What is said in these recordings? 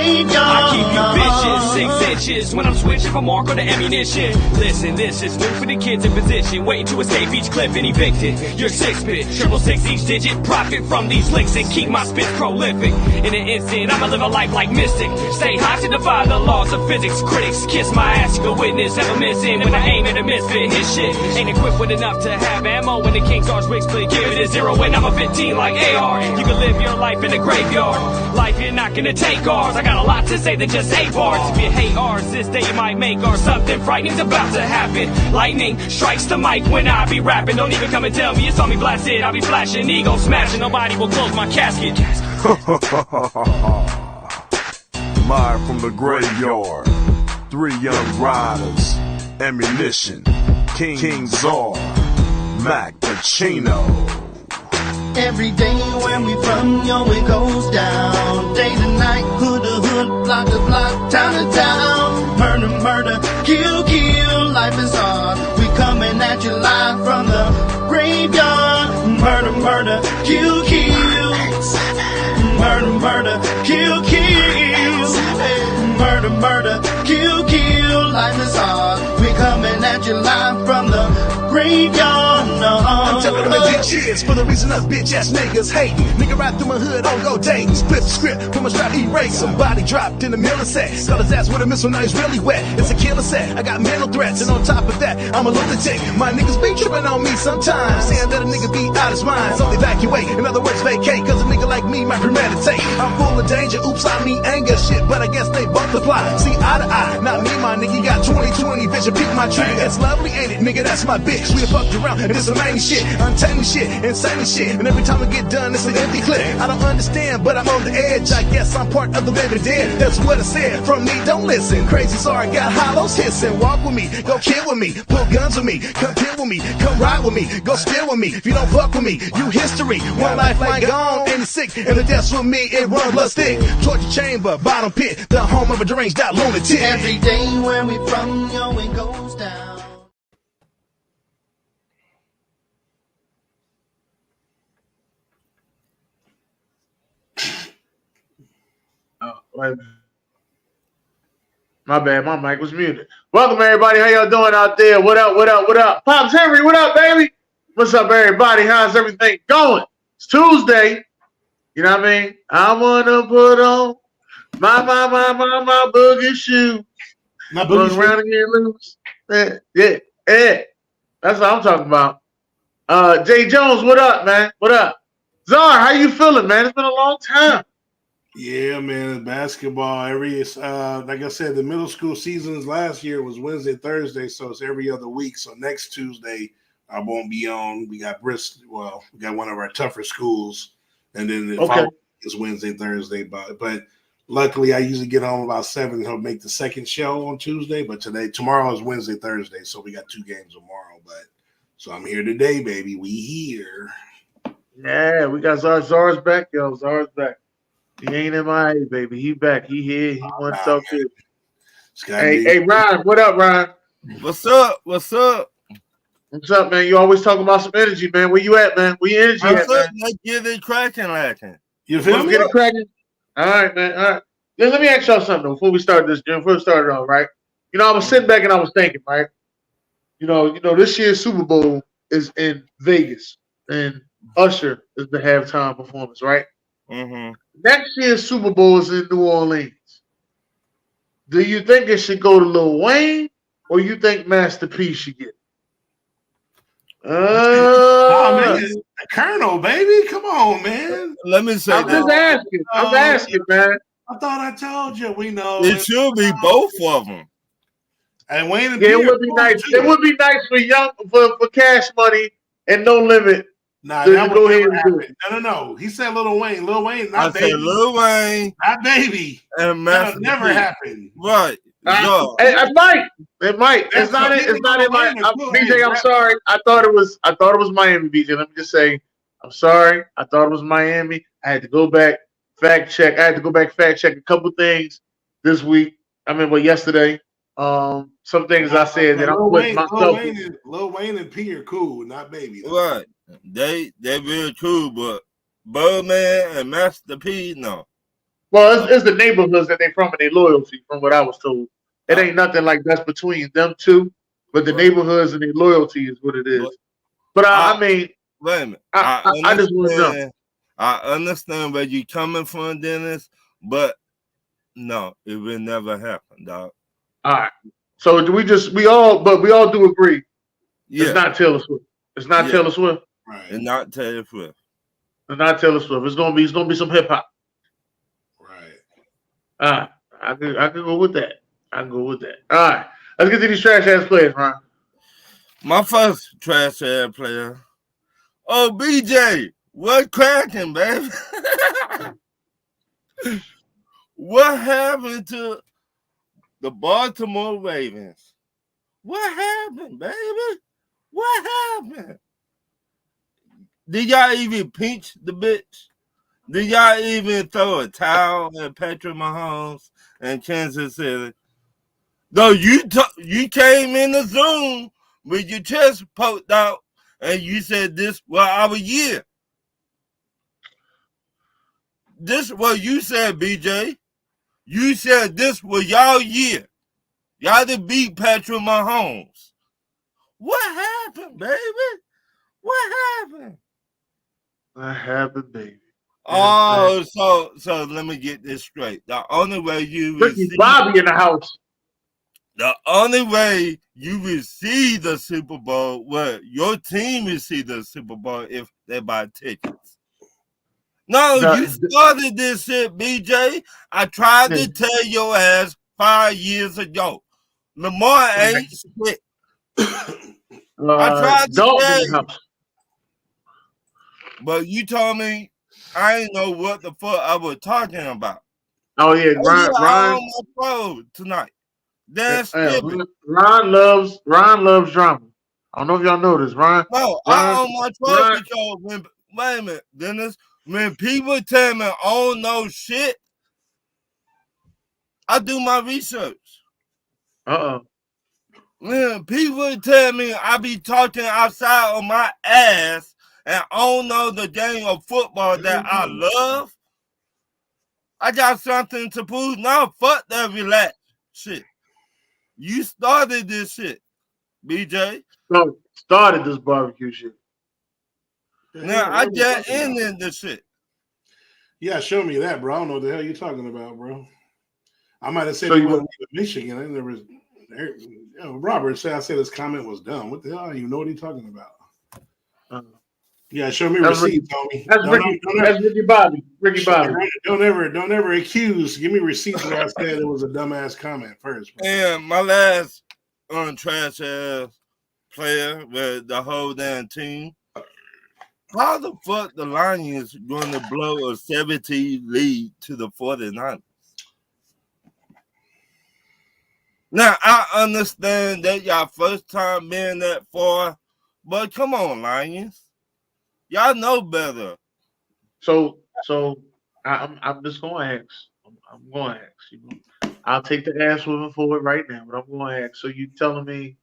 graveyard. I keep you bitches 6 inches when I'm switching from mark or to ammunition. Listen, this is new for the kids in position, waiting to escape each clip and evicted. You're 6-bit, 666 each digit, profit from these licks and keep my spits prolific. In an instant, I'ma live a life like Mystic. Stay high to defy the laws of physics. Critics kiss my ass, you can witness ever missing when I aim at a misfit. His shit ain't equipped with enough to have ammo when the King Stars wig split. Give it a 0 when I'm a 15 like AR. You can live your life in the graveyard. Life, you're not gonna take ours. I got a lot to say than just 8 bars. If you hate ours, this day you might make ours. Something frightening's about to happen. Lightning strikes the mic when I be rapping. Don't even come and tell me you saw me blasted. I'll be flashing, ego smashing. Nobody will close my casket. Live from the graveyard, 3 young riders, ammunition, King Czar, Mac Pacino. Every day where we from, yo, it goes down. Day to night, hood to hood, block to block, town to town. Murder, murder, kill, kill, life is hard. We coming at you live from the graveyard. Murder, murder, kill, kill. Murder, murder, kill, kill. Murder, murder, kill, kill, life is hard. We coming at you live from the graveyard. I'm telling them to cheers for the reason us bitch ass niggas hating. Nigga right through my hood on go dating. Split the script from a strap erase. Somebody dropped in the middle of set. Got his ass with a missile, now he's really wet. It's a killer set. I got mental threats, and on top of that, I'm a lunatic. My niggas be tripping on me sometimes, saying that a nigga be out his mind. So evacuate, in other words, vacate. Cause a nigga like me might premeditate. I'm full of danger, oops, I mean anger shit, but I guess they both apply. See eye to eye, not me, my nigga. Got 20/20 vision, peek my trigger. It's lovely, ain't it, nigga? That's my bitch. We done fucked around, and this some main shit, untamed shit, insane shit. And every time I get done, it's an empty clip. I don't understand, but I'm on the edge. I guess I'm part of the living dead. That's what I said. From me, don't listen. Crazy, sorry, got hollows hissing. Walk with me, go kill with me, pull guns with me, come kill with me, come ride with me, go steal with me. If you don't fuck with me, you history. One lifeline gone, and it's sick, and the death's with me, it run blood thick. Torture chamber, bottom pit, the home of a deranged out lunatic. Every day where we from, yo, it goes down. My bad, my mic was muted. Welcome everybody, how y'all doing out there? What up, what up, what up? Pops Henry, what up, baby? What's up, everybody? How's everything going? It's Tuesday. You know what I mean? I wanna put on my boogie shoe. My boogie shoe. Around and get loose. Yeah. That's what I'm talking about. Jay Jones, what up, man? What up? Czar, how you feeling, man? It's been a long time. Yeah, man, basketball every like I said, the middle school seasons last year was Wednesday, Thursday, so it's every other week. So next Tuesday I won't be on. We got Bristol. Well, we got one of our tougher schools, and then the following is Wednesday, Thursday. But luckily, I usually get home about 7 and he'll make the second show on Tuesday. But tomorrow is Wednesday, Thursday, so we got 2 games tomorrow. But so I'm here today, baby. We here. Yeah, we got Czar's back, yo. Czar's back. He ain't MIA, baby. He back. He here. He wants to talk to you. Hey, Ryan. What up, Ryan? What's up? What's up? What's up, man? You always talking about some energy, man. Where you at, man? Where your energy at, man? Let's get it cracking, lacking. You feel me? Get it cracking. All right, man. All right. Let me ask y'all something before we start this, Jim. Before we start it on, right? You know, I was sitting back and I was thinking, right? You know, this year's Super Bowl is in Vegas, and Usher is the halftime performance, right? Mm-hmm. Next year's Super Bowl is in New Orleans. Do you think it should go to Lil Wayne, or you think Master P should get it? Man, the Colonel, baby. Come on, man. Let me say I'm just asking. I'm asking, man. I thought I told you. We know it should be both of them. And Wayne and it would be nice. It would be nice for Cash Money and No Limit. Nah, that would never happen. No. He said Lil Wayne. Lil Wayne, not baby. I said Lil Wayne, not baby. And that'll never happen. Right. It might. It might. It's not in my. BJ, I'm sorry. I thought it was Miami, BJ. Let me just say, I'm sorry. I thought it was Miami. I had to go back fact check. A couple things this week. Yesterday. Some things I said that I'm putting myself. Lil Wayne and P are cool, not baby. Right. They very cool, but Birdman and Master P, no. Well, it's the neighborhoods that they from and their loyalty, from what I was told. It ain't nothing like that's between them two, but the neighborhoods and their loyalty is what it is. But I mean, wait a minute. I just want to know. I understand where you coming from, Dennis, but no, it will never happen, dog. All right. So we all do agree. Yeah. It's not Taylor Swift. It's not Taylor Swift. Right. It's not Taylor Swift. It's not Taylor Swift. It's gonna be some hip hop. Right. I can go with that. I can go with that. All right. Let's get to these trash ass players, Ron. My first trash ass player. Oh, BJ, what cracking, baby? What happened to the Baltimore Ravens? What happened, baby? What happened? Did y'all even pinch the bitch? Did y'all even throw a towel at Patrick Mahomes and Kansas City? No, you came in the Zoom with your chest poked out and you said this was our year. This what you said, BJ. You said this was y'all year. Y'all to beat Patrick Mahomes. What happened, baby? What happened? What happened, baby? Oh, so let me get this straight. The only way you receive Bobby in the house. The only way you receive the Super Bowl, well, your team receive the Super Bowl if they buy tickets. No, you started this shit, BJ. I tried to tell your ass 5 years ago. Lamar ain't shit. I tried to tell you. But you told me I didn't know what the fuck I was talking about. Oh yeah, Ron tonight. That's Ron loves drama. I don't know if y'all know this, Ron. No, I own my 12 because wait a minute, Dennis. When people tell me I don't know shit, I do my research. When people tell me I be talking outside of my ass and I don't know the game of football that I love, I got something to prove. Now, fuck that relax shit. You started this shit, BJ. Started this barbecue shit. Now, I just ended this shit. Yeah, show me that, bro. I don't know what the hell you're talking about, bro. I might have said you went to Michigan. I never. Robert said I said his comment was dumb. What the hell? I don't even know what he's talking about. Yeah, show me receipts, Tommy. That's Ricky Bobby. Ricky Bobby. Don't ever accuse. Give me receipts where I said it was a dumbass comment first. Bro. And my last trash ass player with the whole damn team. How the fuck the Lions going to blow a 70 lead to the 49ers? Now, I understand that y'all first time being that far, but come on, Lions. Y'all know better. So I'm just going to ask. I'm going to ask. You know, I'll take the ass whipping for it right now, but I'm going to ask. So you telling me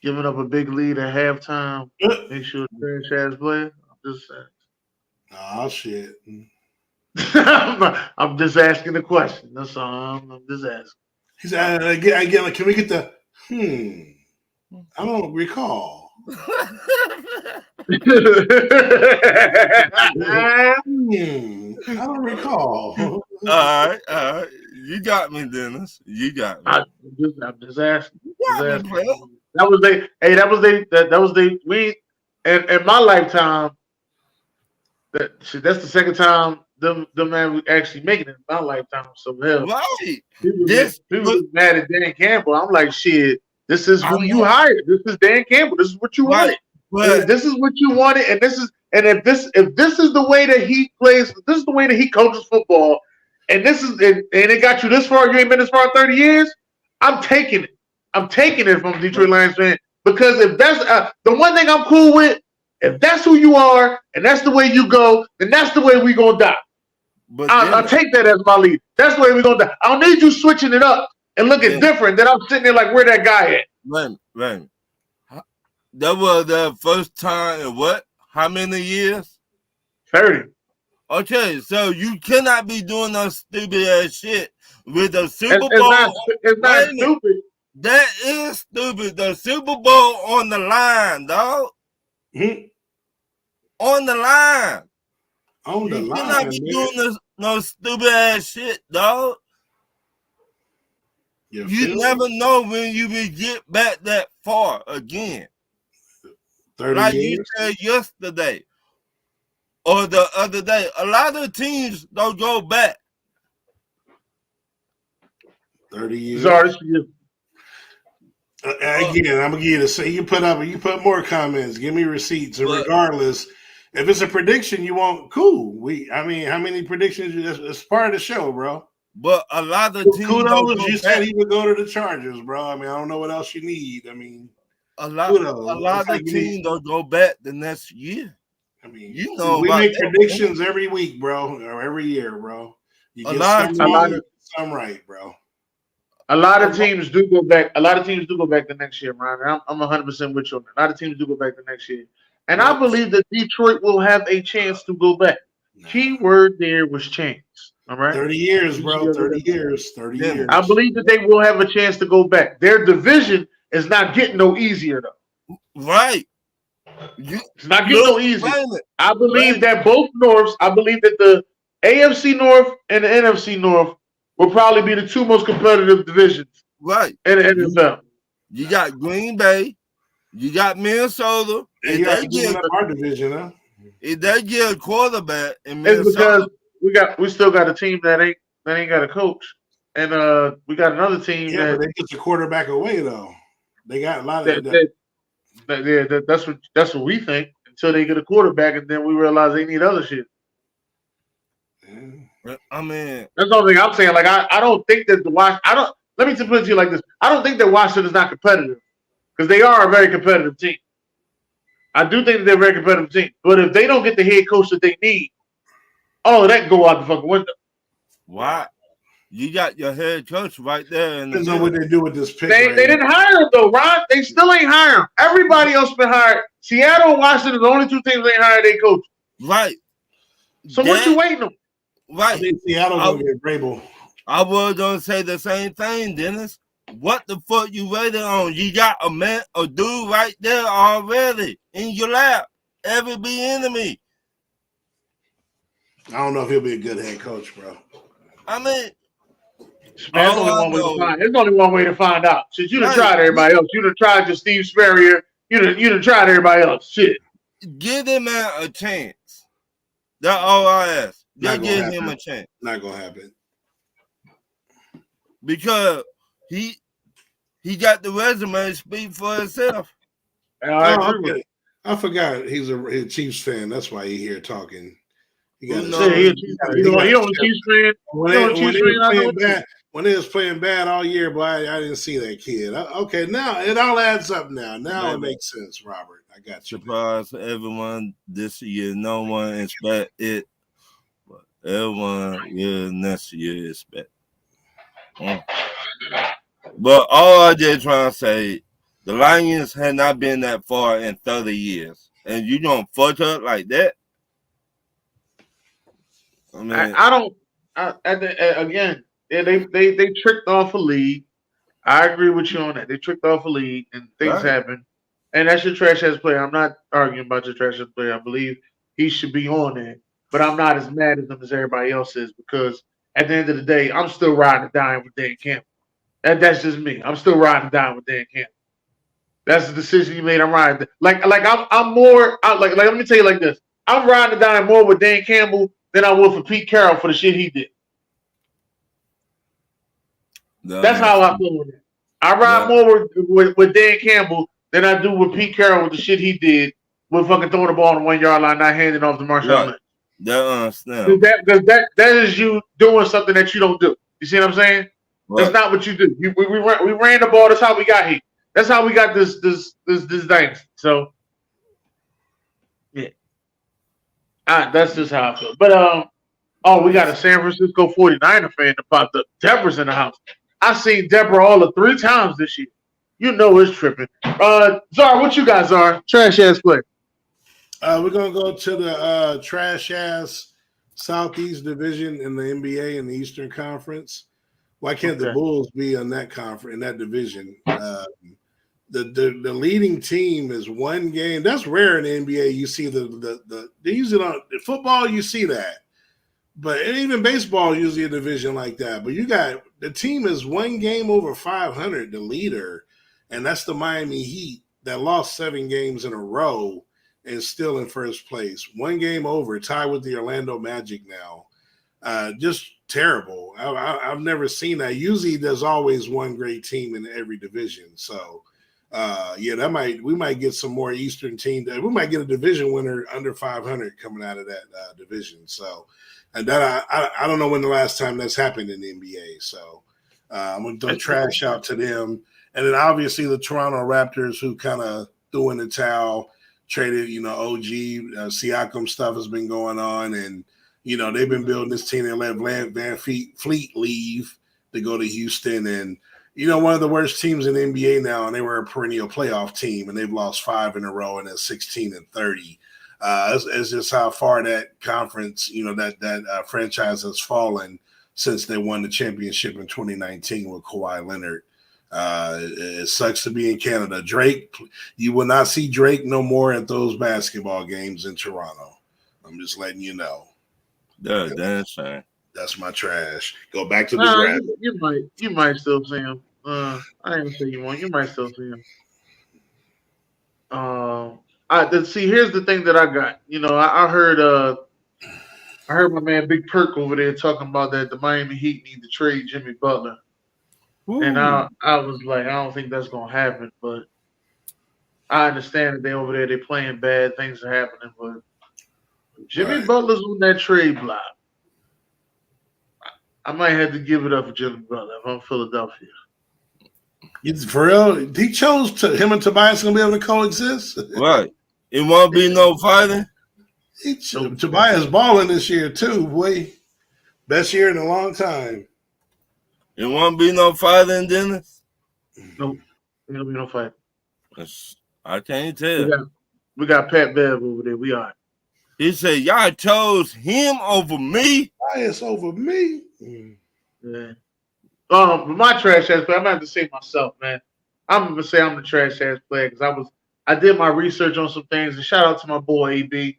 giving up a big lead at halftime makes you a trash ass player? I'm just saying. Oh shit. I'm just asking the question. That's all. I'm just asking. He said, again, can we get the I don't recall. I don't recall. All right. You got me, Dennis. You got me. I'm just asking. That was they. We in my lifetime. That's the second time them man actually making it in my lifetime. So hell, right. People mad at Dan Campbell. I'm like, shit. This is who you hired. This is Dan Campbell. This is what you wanted. This is what you wanted, and if this is the way that he plays, this is the way that he coaches football, and it got you this far. You ain't been this far 30 years. I'm taking it. I'm taking it from Detroit Lions fan because if that's the one thing I'm cool with, if that's who you are and that's the way you go, then that's the way we gonna die. But I'll take that as my lead. That's the way we gonna die. I don't need you switching it up and looking different. Then I'm sitting there like, where that guy at? Right. That was the first time in what? How many years? 30. Okay, so you cannot be doing no stupid ass shit with the Super Bowl. It's not stupid. That is stupid. The Super Bowl on the line, dog. On the line. You cannot be doing no stupid ass shit, dog. You never know when you will get back that far again. 30 like years. You said yesterday or the other day. A lot of teams don't go back. 30 years. Sorry, again, I'm gonna give you the say. You put more comments. Give me receipts. And regardless, if it's a prediction you want, cool. How many predictions? It's part of the show, bro. But a lot of teams. Kudos, you said he would go to the Chargers, bro. I don't know what else you need. A lot of teams don't go back the next year. We make predictions every week, bro, or every year, bro. You get some right, bro. A lot of teams do go back. A lot of teams do go back the next year, Ryan. I'm 100% with you on that. A lot of teams do go back the next year, and I believe that Detroit will have a chance to go back. Key word there was chance. All right, 30 years, bro. 30 years. 30 years. I believe that they will have a chance to go back. Their division is not getting no easier, though. Right. It's not getting no easier. I believe that both Norths. I believe that the AFC North and the NFC North will probably be the two most competitive divisions. Right. In the NFL. You got Green Bay. You got Minnesota. You got our division, huh? If they get a quarterback in Minnesota, it's because we still got a team that ain't got a coach, and we got another team that they get the quarterback away though. They got a lot of that's what we think until they get a quarterback, and then we realize they need other shit. that's the only thing I'm saying. Like I don't think that let me just put it to you like this. I don't think that Washington is not competitive because they are a very competitive team. I do think that they're a very competitive team, but if they don't get the head coach that they need, all of that can go out the fucking window. Why? You got your head coach right there. Depends on what they do with this pick. They didn't hire him though, Ron. They still ain't hire him. Everybody else been hired. Seattle and Washington are the only two teams they ain't hired their coach. Right. So what you waiting on? Right. I think Seattle gonna get Vrabel. I was gonna say the same thing, Dennis. What the fuck you waiting on? You got a dude right there already in your lap. Every be enemy. I don't know if he'll be a good head coach, bro. There's only one way to find out. Shit, you done tried everybody else. You done tried your Steve Spurrier. You done tried everybody else. Shit. Give him a chance. That's all I ask. Just give him a chance. Not gonna happen. Because he got the resume to speak for itself. I forgot he's a Chiefs fan. That's why he's here talking. He only Chiefs fan. When they was playing bad all year, boy, I didn't see that kid. Okay, now it all adds up. Now it makes sense, Robert. I got you. Surprise for everyone this year. No one expect it, but everyone next year expect. But all I just trying to say, the Lions had not been that far in 30 years, and you don't fuck up like that. Again, they tricked off a league. I agree with you on that. They tricked off a league, and things happen. And that's your trash ass player. I'm not arguing about your trash ass player. I believe he should be on there, but I'm not as mad at him as everybody else is because at the end of the day, I'm still riding and dying with Dan Campbell. That's just me. I'm still riding and dying with Dan Campbell. That's the decision you made. I'm riding. Let me tell you like this. I'm riding and dying more with Dan Campbell than I would for Pete Carroll for the shit he did. That's how I feel with it. I ride more with Dan Campbell than I do with Pete Carroll with the shit he did with fucking throwing the ball on the 1 yard line, not handing off to Marshawn Lynch. Because that is you doing something that you don't do. You see what I'm saying? Right. That's not what you do. We ran the ball. That's how we got here. That's how we got this thing. So yeah, that's just how I feel. But we got a San Francisco 49er fan that popped up. Deborah's in the house. I've seen Deborah all of 3 times this year. You know it's tripping. Czar, what you guys are? Trash ass play. We're gonna go to the trash ass Southeast Division in the NBA in the Eastern Conference. Why can't the Okay. Bulls be in that conference in that division? The leading team is one game. That's rare in the NBA. You see they use it on football. You see that, but even baseball usually a division like that. But you got the team is one game over 500, the leader, and that's the Miami Heat that lost 7 games in a row and still in first place. One game over, tied with the Orlando Magic now. Just terrible. I've never seen that. Usually there's always one great team in every division. So we might get some more Eastern team. We might get a division winner under 500 coming out of that division. So, and that I don't know when the last time that's happened in the NBA. So I'm going to throw trash out to them. And then obviously the Toronto Raptors, who kind of threw in the towel, traded, OG, Siakam stuff has been going on. And, they've been building this team. They let Van Fleet leave to go to Houston. And, one of the worst teams in the NBA now, and they were a perennial playoff team, and they've lost 5 in a row, and they're 16-30. It's just how far that conference, that franchise has fallen since they won the championship in 2019 with Kawhi Leonard. It sucks to be in Canada. Drake, you will not see Drake no more at those basketball games in Toronto. I'm just letting you know. That's fine. That's my trash. Go back to the draft. You might still see him. I ain't gonna say you won't. You might still see him. Here's the thing that I got. I heard my man Big Perk over there talking about that the Miami Heat need to trade Jimmy Butler. Ooh. And I was like, I don't think that's gonna happen, but I understand that they over there, they playing bad, things are happening, but Jimmy Butler's on that trade block. I might have to give it up for Jimmy Butler if I'm Philadelphia. For real? He chose him and Tobias gonna be able to coexist? Right. It won't be no fighting. Tobias balling this year too, boy. Best year in a long time. It won't be no fighting, Dennis? Nope. There'll be no fight. I can't tell. We got Pat Bev over there. We are. He said, y'all chose him over me? Bias over me? Yeah. But my trash ass player, I'm gonna have to say myself, man. I'm gonna say I'm the trash ass player because I did my research on some things, and shout out to my boy AB.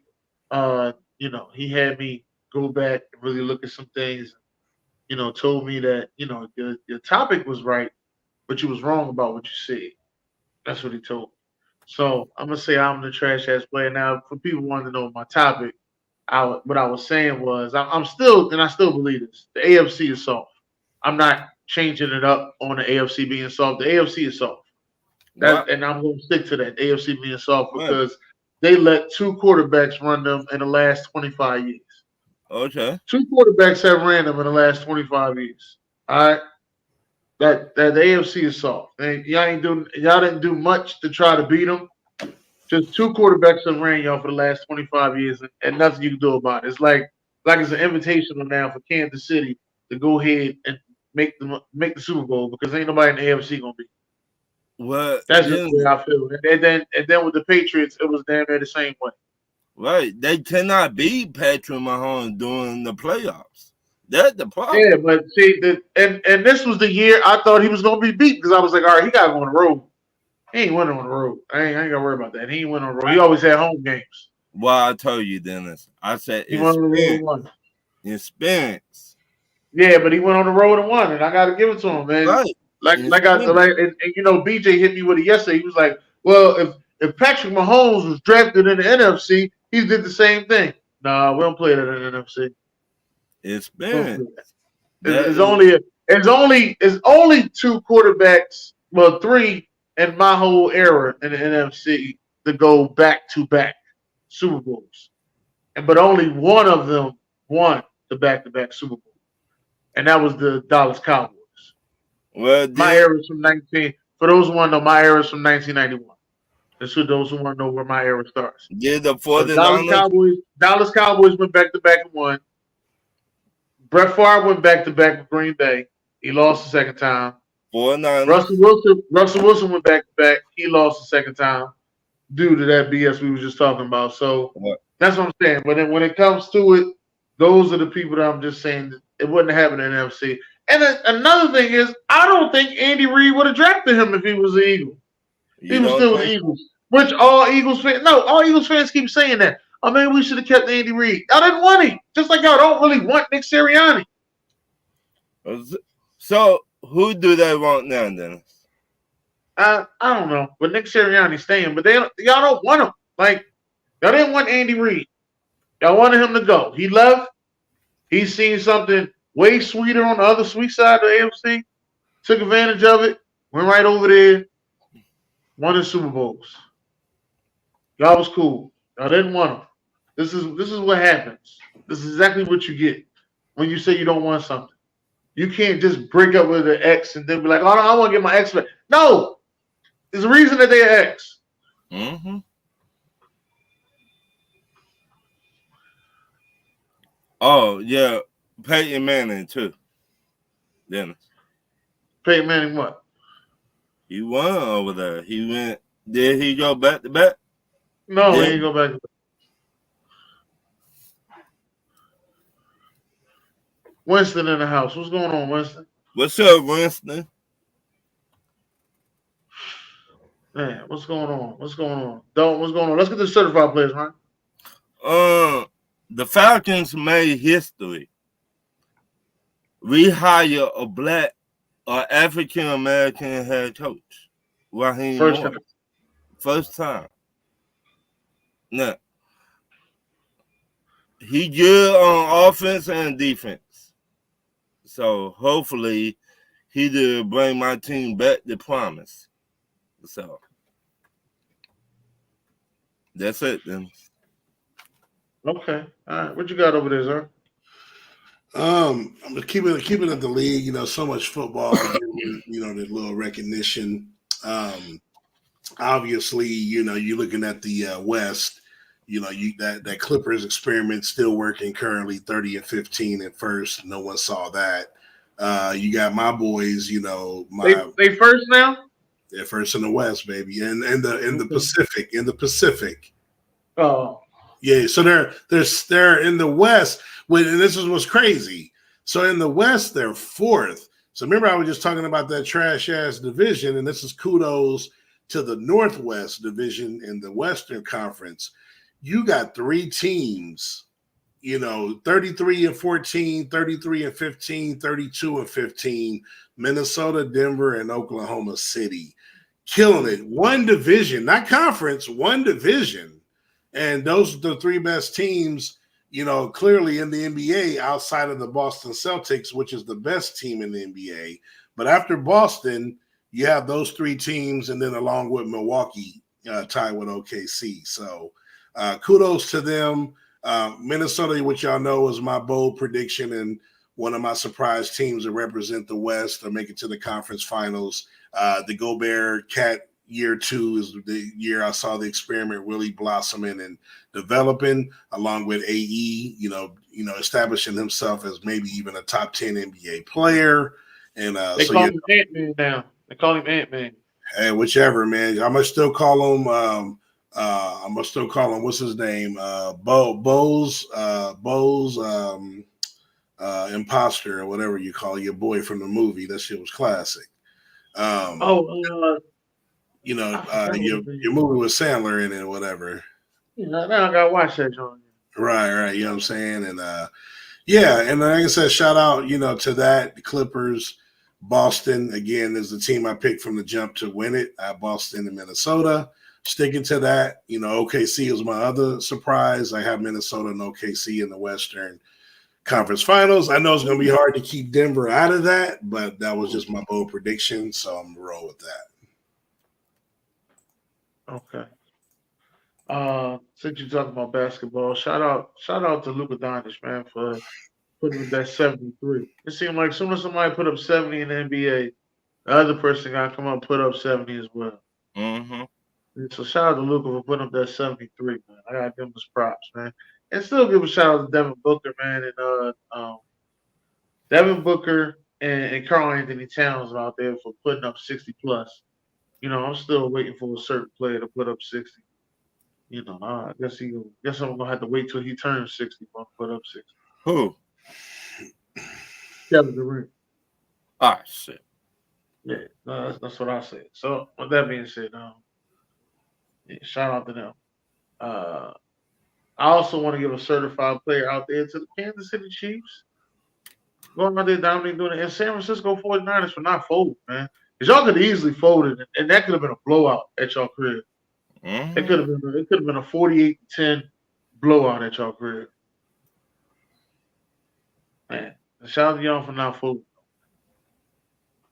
He had me go back and really look at some things. Told me that your topic was right, but you was wrong about what you said. That's what he told me. So I'm gonna say I'm the trash ass player. Now, for people wanting to know my topic, what I was saying was I still believe this. The AFC is soft. I'm not changing it up on the AFC being soft. The AFC is soft. And I'm gonna stick to that. The AFC being soft because they let 2 quarterbacks run them in the last 25 years. Okay. 2 quarterbacks have ran them in the last 25 years. All right. That the AFC is soft. And y'all didn't do much to try to beat them. Just 2 quarterbacks have ran y'all for the last 25 years, and nothing you can do about it. It's like it's an invitation now for Kansas City to go ahead and make the Super Bowl because ain't nobody in the AFC gonna be. Well, that's just the way I feel. And then with the Patriots, it was damn near the same way. Right, they cannot beat Patrick Mahomes during the playoffs. That's the problem. Yeah, but see, and this was the year I thought he was gonna be beat because I was like, all right, he got to go on the road. He ain't winning on the road. I ain't gotta worry about that. He ain't winning on the road. He always had home games. Well, I told you, Dennis. I said he went on the road and won. Experience. Yeah, but he went on the road and won, and I gotta give it to him, man. Right. And BJ hit me with it yesterday. He was like, well, if Patrick Mahomes was drafted in the NFC, he did the same thing. Nah, we don't play that in the NFC. Experience. It's only 2 quarterbacks, well, 3 in my whole era in the NFC to go back-to-back Super Bowls. But only one of them won the back-to-back Super Bowl. And that was the Dallas Cowboys. Well, my era is from for those who want to know, my era is from 1991. And so those who want to know where my era starts. Yeah, the 49ers. Dallas Cowboys went back-to-back and won. Brett Favre went back-to-back with Green Bay. He lost the second time. 49ers. Russell Wilson went back-to-back. He lost the second time due to that BS we were just talking about. So that's what I'm saying. But then when it comes to it, those are the people that I'm just saying that it wouldn't happen in the NFC. And another thing is, I don't think Andy Reid would have drafted him if he was an Eagle. He You was don't still the think? Eagles. Which all Eagles fans keep saying that. I mean, we should have kept Andy Reid. Y'all didn't want him. Just like y'all don't really want Nick Sirianni. So who do they want now, Dennis? I don't know. But Nick Sirianni's staying. But y'all don't want him. Like, y'all didn't want Andy Reid. Y'all wanted him to go. He left. He's seen something way sweeter on the other sweet side of the AFC. Took advantage of it. Went right over there. Won the Super Bowls. Y'all was cool. Y'all didn't want him. This is what happens. This is exactly what you get when you say you don't want something. You can't just break up with an ex and then be like, oh, no, I want to get my ex back. No. There's a reason that they're ex. Mm-hmm. Oh, yeah. Peyton Manning, too. Dennis. Peyton Manning what? He won over there. He went. Did he go back to back? No, Yeah. he ain't go back. Winston in the house. What's going on, Winston? What's up, Winston? Man, what's going on? What's going on? What's going on? Let's get the certified players, man. The Falcons made history. We hire a black or African American head coach. Raheem First Morris. time. First time. Now, he good on offense and defense. So hopefully he did bring my team back to promise. So that's it then. Okay. All right. What you got over there, sir? I'm keeping it at the league. You know, so much football. You know, the little recognition. Obviously, you know, you're looking at the West. You know, that Clippers experiment still working currently. 30-15 at first. No one saw that. You got my boys. You know, They first now. They're first in the West, baby, and in the Pacific. In the Pacific. Oh. Yeah, so they're in the West. And this is what's crazy. So in the West, they're fourth. So remember, I was just talking about that trash ass division, and this is kudos to the Northwest division in the Western Conference. You got three teams, you know, 33-14, 33-15, 32-15, Minnesota, Denver, and Oklahoma City. Killing it. One division, not conference, one division. And those are the three best teams, you know, clearly in the NBA outside of the Boston Celtics, which is the best team in the NBA. But after Boston, you have those three teams, and then along with Milwaukee, tied with OKC. So kudos to them. Minnesota, which y'all know is my bold prediction and one of my surprise teams that represent the West or make it to the conference finals. The Gobert Cat year 2 is the year I saw the experiment really blossoming and developing, along with AE, you know, establishing himself as maybe even a top 10 NBA player. And they call him Ant-Man now. They call him Ant-Man. Hey, whichever, man. I must still call him. What's his name? Bose Imposter or whatever you call your boy from the movie. That shit was classic. You know, your movie with Sandler in it or whatever. Yeah, now I gotta watch that, John. Right. You know what I'm saying? And yeah, and like I said, shout out, you know, to that. The Clippers, Boston, again, is the team I picked from the jump to win it. Boston and Minnesota. Sticking to that, you know, OKC is my other surprise. I have Minnesota and OKC in the Western Conference Finals. I know it's going to be hard to keep Denver out of that, but that was just my bold prediction, so I'm going to roll with that. Okay. Since you're talking about basketball, shout out to Luka Doncic, man, for putting up that 73. It seemed like as soon as somebody put up 70 in the NBA, the other person got to come up and put up 70 as well. Mm-hmm. So shout out to Luka for putting up that 73, man. I gotta give him his props, man. And still give a shout out to Devin Booker, man, and Devin Booker and Karl Anthony Towns out there for putting up 60 plus. You know, I'm still waiting for a certain player to put up 60. You know, I guess I'm gonna have to wait till he turns 60 to put up 60. Who? Kevin Durant. Ah, shit. Yeah, no, that's what I said. So with that being said, yeah, shout out to them. Uh, I also want to give a certified player out there to the Kansas City Chiefs. Going out there dominating doing it. And San Francisco 49ers for not folding, man. Because y'all could have easily folded, and that could have been a blowout at y'all crib. It could have been a 48-10 blowout at y'all crib. Man, shout out to y'all for not folding.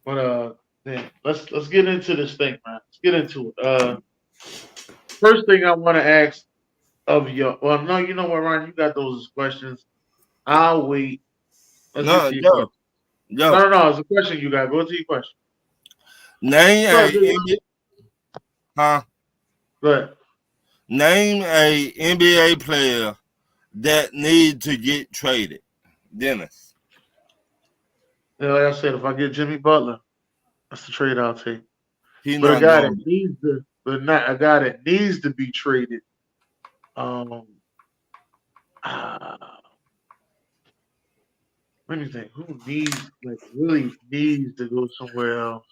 But man, let's get into this thing, man. Let's get into it. First thing I want to ask of you. Well, no, you know what, Ryan? You got those as questions. I'll wait. Let's get to your question. No. It's a question you got. Go to your question. Name Name a NBA player that need to get traded. Dennis. Yeah, like I said, if I get Jimmy Butler, that's the trade I'll take. A guy that needs to be traded. Let me think. Who really needs to go somewhere else?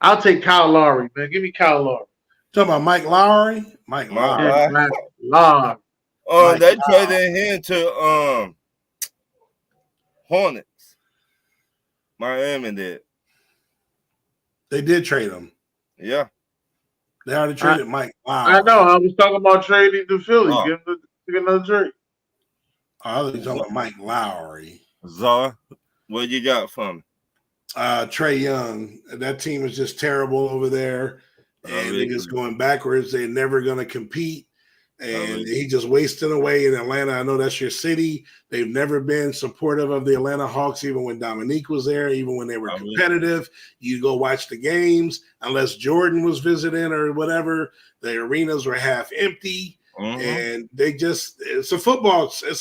I'll take Kyle Lowry, man. Give me Kyle Lowry. Talking about Mike Lowry? Mike Lowry. Mike Lowry. They traded him to Hornets. Miami did. They did trade him. Yeah. They already traded Mike Lowry. I know. I was talking about trading to Philly. Give him another trade. I was talking about Mike Lowry. Czar, what you got from me? Trae Young. That team is just terrible over there. And they're just going backwards. They're never going to compete. And he just wasting away in Atlanta. I know that's your city. They've never been supportive of the Atlanta Hawks, even when Dominique was there, even when they were competitive. You go watch the games, unless Jordan was visiting or whatever. The arenas were half empty. And they just it's a football city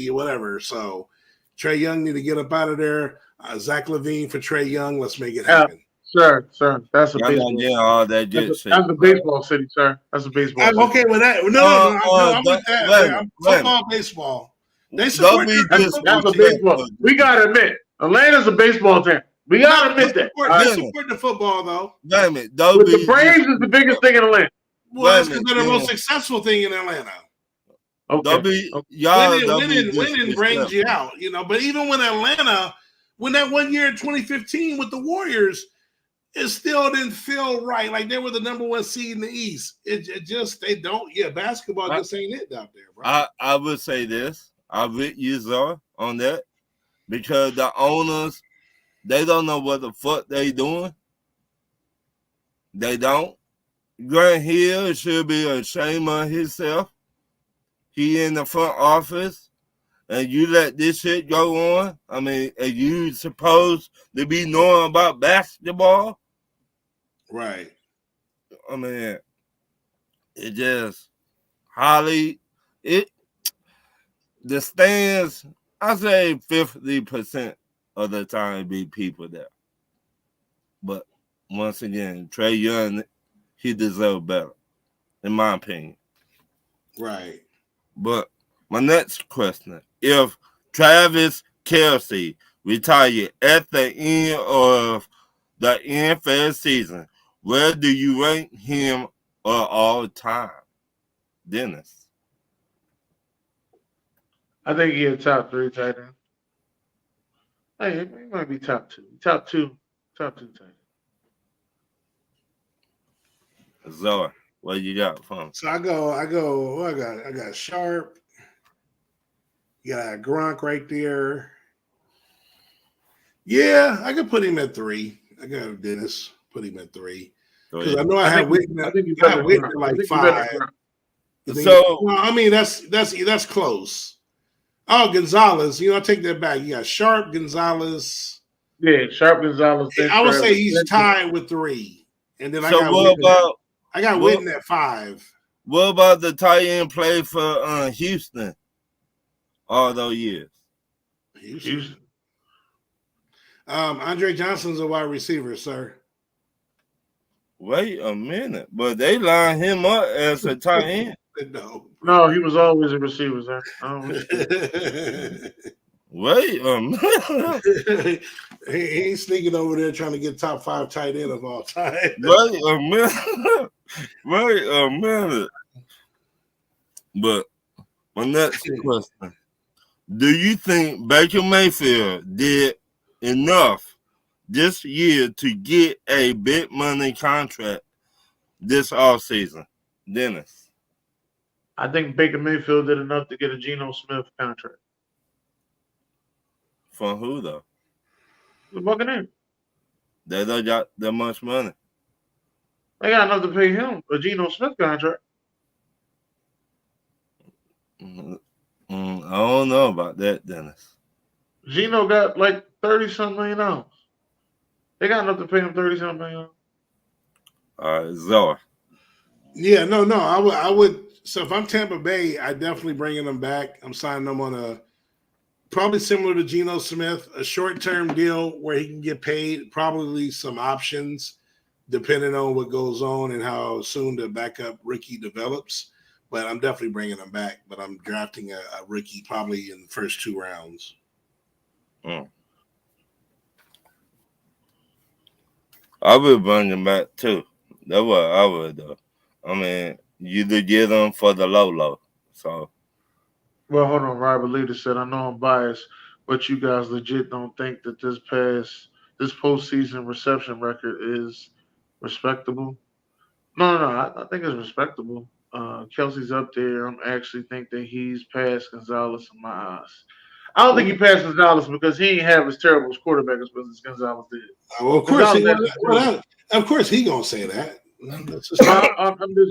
or whatever. So Trae Young need to get up out of there. Zach LaVine for Trae Young. Let's make it happen. Sir, that's a baseball. All that that's a baseball city, sir. That's a baseball. I'm okay with that. No, I'm with that. Football, baseball. They support that's a baseball. We gotta admit, Atlanta's a baseball team. We gotta admit that. They support the football though. Damn it, the Braves is the biggest thing in Atlanta. Well, that's because they're the most successful thing in Atlanta. Okay. Winning brings you out, But even when Atlanta, when that 1 year in 2015 with the Warriors, it still didn't feel right. Like they were the number 1 seed in the East. It just they don't. Yeah, basketball just ain't it out there, bro. I would say this. I with you, Czar, on that because the owners they don't know what the fuck they doing. They don't. Grant Hill should be ashamed of himself. He in the front office, and you let this shit go on. I mean, are you supposed to be knowing about basketball? Right. I mean, it just the stands, I say 50% of the time be people there. But once again, Trae Young, he deserves better, in my opinion. Right. But my next question, if Travis Kelce retired at the end of the NFL season, where do you rank him all time? Dennis? I think he had top 3 tight end. Hey, he might be top 2. Top two tight end. Zoe, what you got from? So I got Sharp. You got Gronk right there. Yeah, I could put him at 3. I got Dennis. Put him at 3. Because I know I have Whitney like 5. So I mean that's close. Oh, Gonzalez. I take that back. You got Sharp, Gonzalez. Yeah, Sharp, Gonzalez. I would say he's tied with 3. And then I got Whitney at 5. What about the tight end play for Houston all those years? Houston. Andre Johnson's a wide receiver, sir. Wait a minute, but they line him up as a tight end. No, he was always a receiver, sir. Wait a minute. He ain't sneaking over there trying to get top 5 tight end of all time. Wait a minute. Wait a minute. But my next question. Do you think Baker Mayfield did enough this year to get a big money contract this offseason? Dennis. I think Baker Mayfield did enough to get a Geno Smith contract. For who, though? The Buccaneers. They don't got that much money. They got enough to pay him a Geno Smith contract. I don't know about that, Dennis. Geno got like $30-something million. They got enough to pay him $30-something million. All right, Zoe. Yeah, no. I would. So if I'm Tampa Bay, I definitely bringing them back. I'm signing them on a probably similar to Geno Smith, a short-term deal where he can get paid, probably some options depending on what goes on and how soon the backup rookie develops. But I'm definitely bringing him back. But I'm drafting a rookie probably in the first 2 rounds. I would bring him back too. That's what I would do. I mean, you could get them for the low. So. Well, hold on. Robert Leader said, I know I'm biased, but you guys legit don't think that this postseason reception record is respectable? No. I think it's respectable. Kelsey's up there. I actually think that he's past Gonzalez in my eyes. I don't think he passed Gonzalez because he ain't have as terrible as quarterback as Gonzalez did. Well, of course he gonna say that. I'm just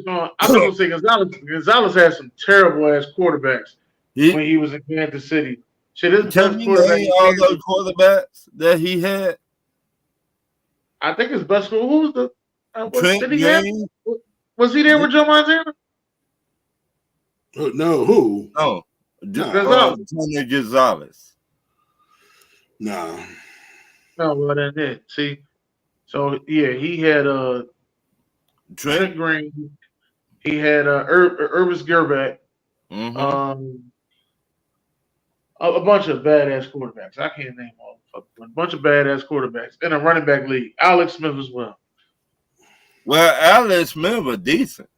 gonna say Gonzalez had some terrible ass quarterbacks when he was in Kansas City. Shit, his best quarterback. All those quarterbacks that he had. I think his best. Who was the? Did he have? Was he there with Joe Montana? No, who? No, Tony Gonzalez. No. Well, that's it. See, so yeah, he had Trent Green. He had Irvis Gerback. Mm-hmm. A bunch of badass quarterbacks. I can't name all. A bunch of badass quarterbacks in a running back league. Alex Smith as well. Well, Alex Smith was decent.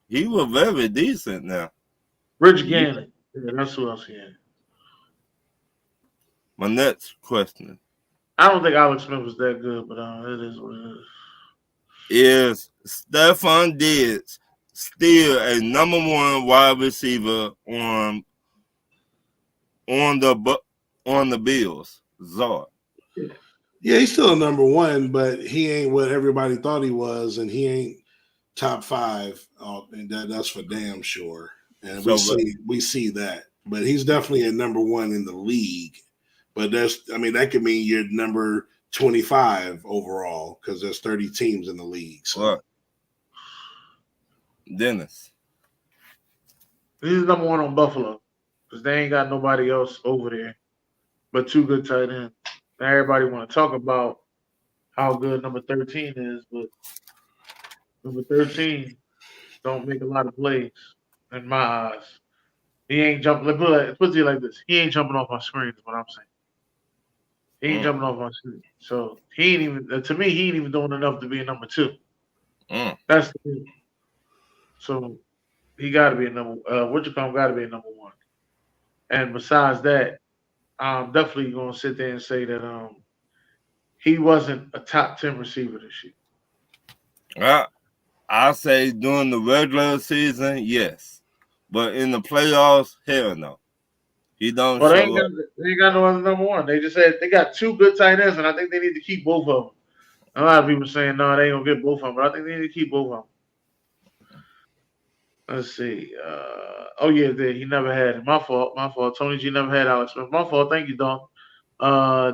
He was very decent now. Rich Gannon. Yeah, that's who else he had. My next question. I don't think Alex Smith was that good, but it is what it Is is. Stephon Diggs still a number 1 wide receiver on the Bills? Zard. Yeah, he's still a number 1, but he ain't what everybody thought he was, and he ain't top 5. And that's for damn sure. And we see that. But he's definitely a number 1 in the league. But that could mean you're number 25 overall because there's 30 teams in the league. So. What? Dennis. He's number 1 on Buffalo because they ain't got nobody else over there but 2 good tight ends. Now everybody want to talk about how good number 13 is, but number 13 don't make a lot of plays in my eyes. He ain't jumping. Let's put it like this: he ain't jumping off my screen. Is what I'm saying. He ain't jumping off my screen. So he ain't even. To me, he ain't even doing enough to be a number 2. That's the thing. So he got to be a number. Got to be a number 1. And besides that, I'm definitely going to sit there and say that he wasn't a top 10 receiver this year. Well, I say during the regular season, yes, but in the playoffs, hell no. He don't. Well, they ain't got no other number 1. They just said they got 2 good tight ends, and I think they need to keep both of them. A lot of people saying no, they ain't gonna get both of them, but I think they need to keep both of them. Let's see. He never had it. My fault. Tony G never had Alex Smith. My fault. Thank you, dog.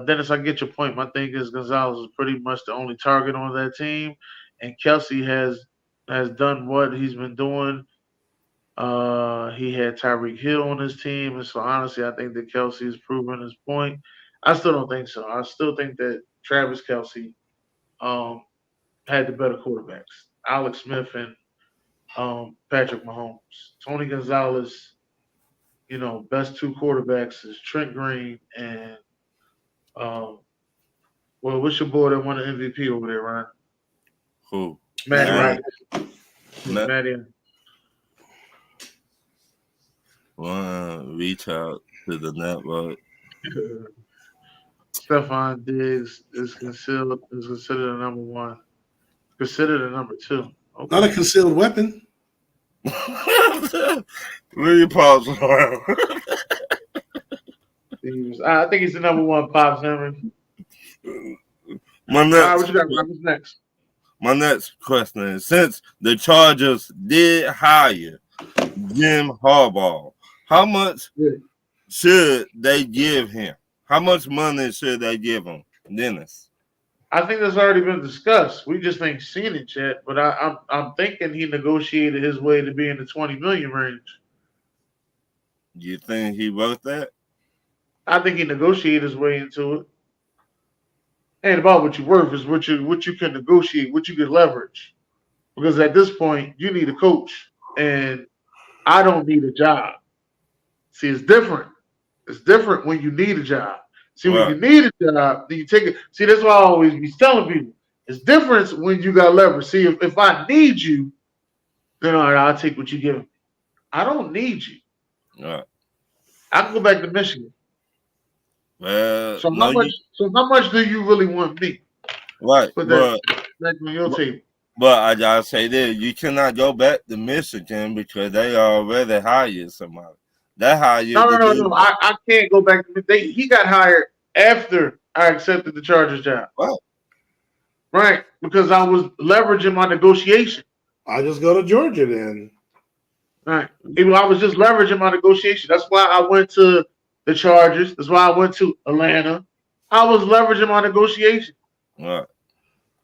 Dennis, I get your point. My thing is Gonzalez is pretty much the only target on that team, and Kelsey has done what he's been doing. He had Tyreek Hill on his team, and so honestly, I think that Kelsey has proven his point. I still don't think so. I still think that Travis Kelsey had the better quarterbacks. Alex Smith and Patrick Mahomes. Tony Gonzalez, best two quarterbacks is Trent Green and what's your boy that won the MVP over there, Ryan? Who? Matty, right? Matt. Matty. Reach out to the network. Stephon Diggs is considered a number one. Considered a number two. Okay. Not a concealed weapon. Really pause around. I think he's the number one, Pops Henry. My next, what you got? What's next? My next question is: since the Chargers did hire Jim Harbaugh, how much should they give him? How much money should they give him, Dennis? I think that's already been discussed. We just ain't seen it yet, but I'm thinking he negotiated his way to be in the 20 million range. You think he wrote that? I think he negotiated his way into it. Ain't about what you're worth, is what you can negotiate, what you can leverage. Because at this point, you need a coach, and I don't need a job. See, it's different. It's different when you need a job. See, when you need a job, then you take it. See, that's why I always be telling people. It's different when you got leverage. See, if I need you, then all right, I'll take what you give me. I don't need you. Right. I can go back to Michigan. So how much do you really want me? Right. Put that back on your table. But I gotta say this: you cannot go back to Michigan because they already hired somebody. They hired. No. I can't go back to. He got hired after I accepted the Chargers job. Wow. Right, because I was leveraging my negotiation. I just go to Georgia then. Right. I was just leveraging my negotiation. That's why I went to the Chargers. That's why I went to Atlanta. I was leveraging my negotiation. Right.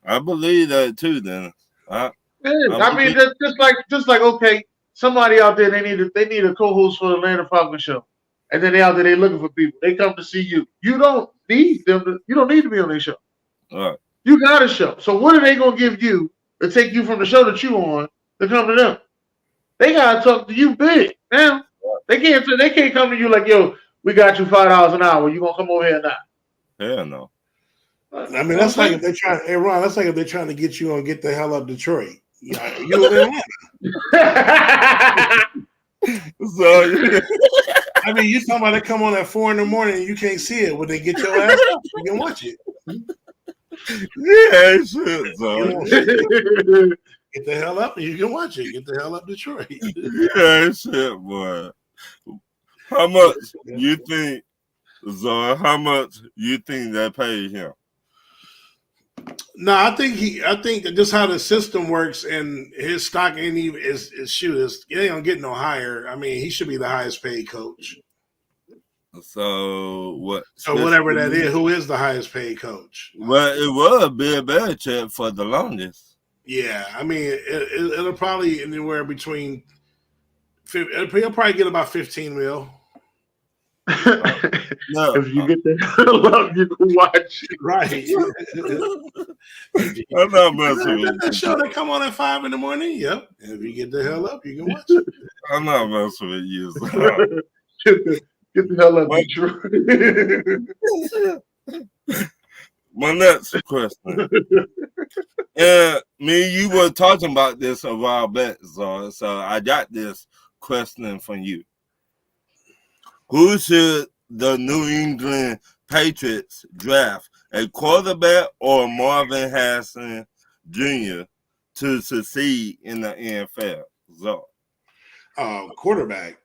I believe that too, then. I mean, just like okay, somebody out there they need a co-host for the Atlanta Falcons show, and then they out there they looking for people. They come to see you. You don't need them. You don't need to be on their show. Right. You got a show. So what are they gonna give you to take you from the show that you on to come to them? They gotta talk to you big, man. They can't come to you like, yo, we got you $5 an hour. You gonna come over here now? Hell no. I mean, that's like if they're trying. Hey, Ron, that's like if they're trying to get you on Get the Hell Up Detroit. You in Atlanta. So, I mean, you talking about they come on at 4 a.m. and you can't see it. When they get your ass up, you can watch it. Yeah, shit, so. Get the hell up and you can watch it. Get the hell up, Detroit. Yeah, shit, boy. How much you think, Zara? How much you think they paid him? No, I think just how the system works and his stock ain't even it ain't gonna get no higher. I mean, he should be the highest paid coach. So what? So whatever that is, who is the highest paid coach? Well, it was Bill Belichick for the longest. Yeah, I mean, it'll probably anywhere between. He'll probably get about 15 mil. No. If you get the hell up, you can watch it. Right. I'm not messing with that show that come on at 5 a.m. Yep. If you get the hell up, you can watch it. I'm not messing with you. Get the hell up, Detroit. My next question. Me and you were talking about this a while back, so I got this question from you. Who should the New England Patriots draft, a quarterback or Marvin Harrison Jr. to succeed in the NFL? Quarterback.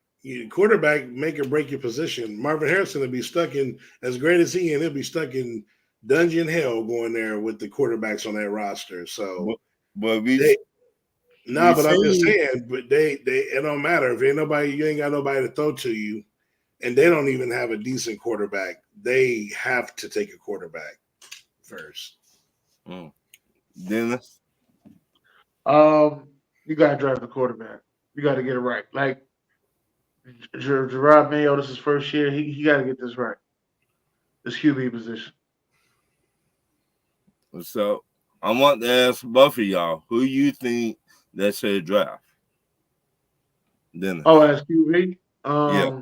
Quarterback make or break your position. Marvin Harrison will be stuck in, as great as he is, he'll be stuck in dungeon hell going there with the quarterbacks on that roster. So, but I'm just saying, but it don't matter if you ain't got nobody to throw to you. And they don't even have a decent quarterback. They have to take a quarterback first. Dennis? You got to draft a quarterback. You got to get it right. Like Gerard Mayo, this is his first year. He got to get this right. This QB position. So I want to ask both of y'all, who you think they should draft? Dennis. Oh, as QB. Yeah.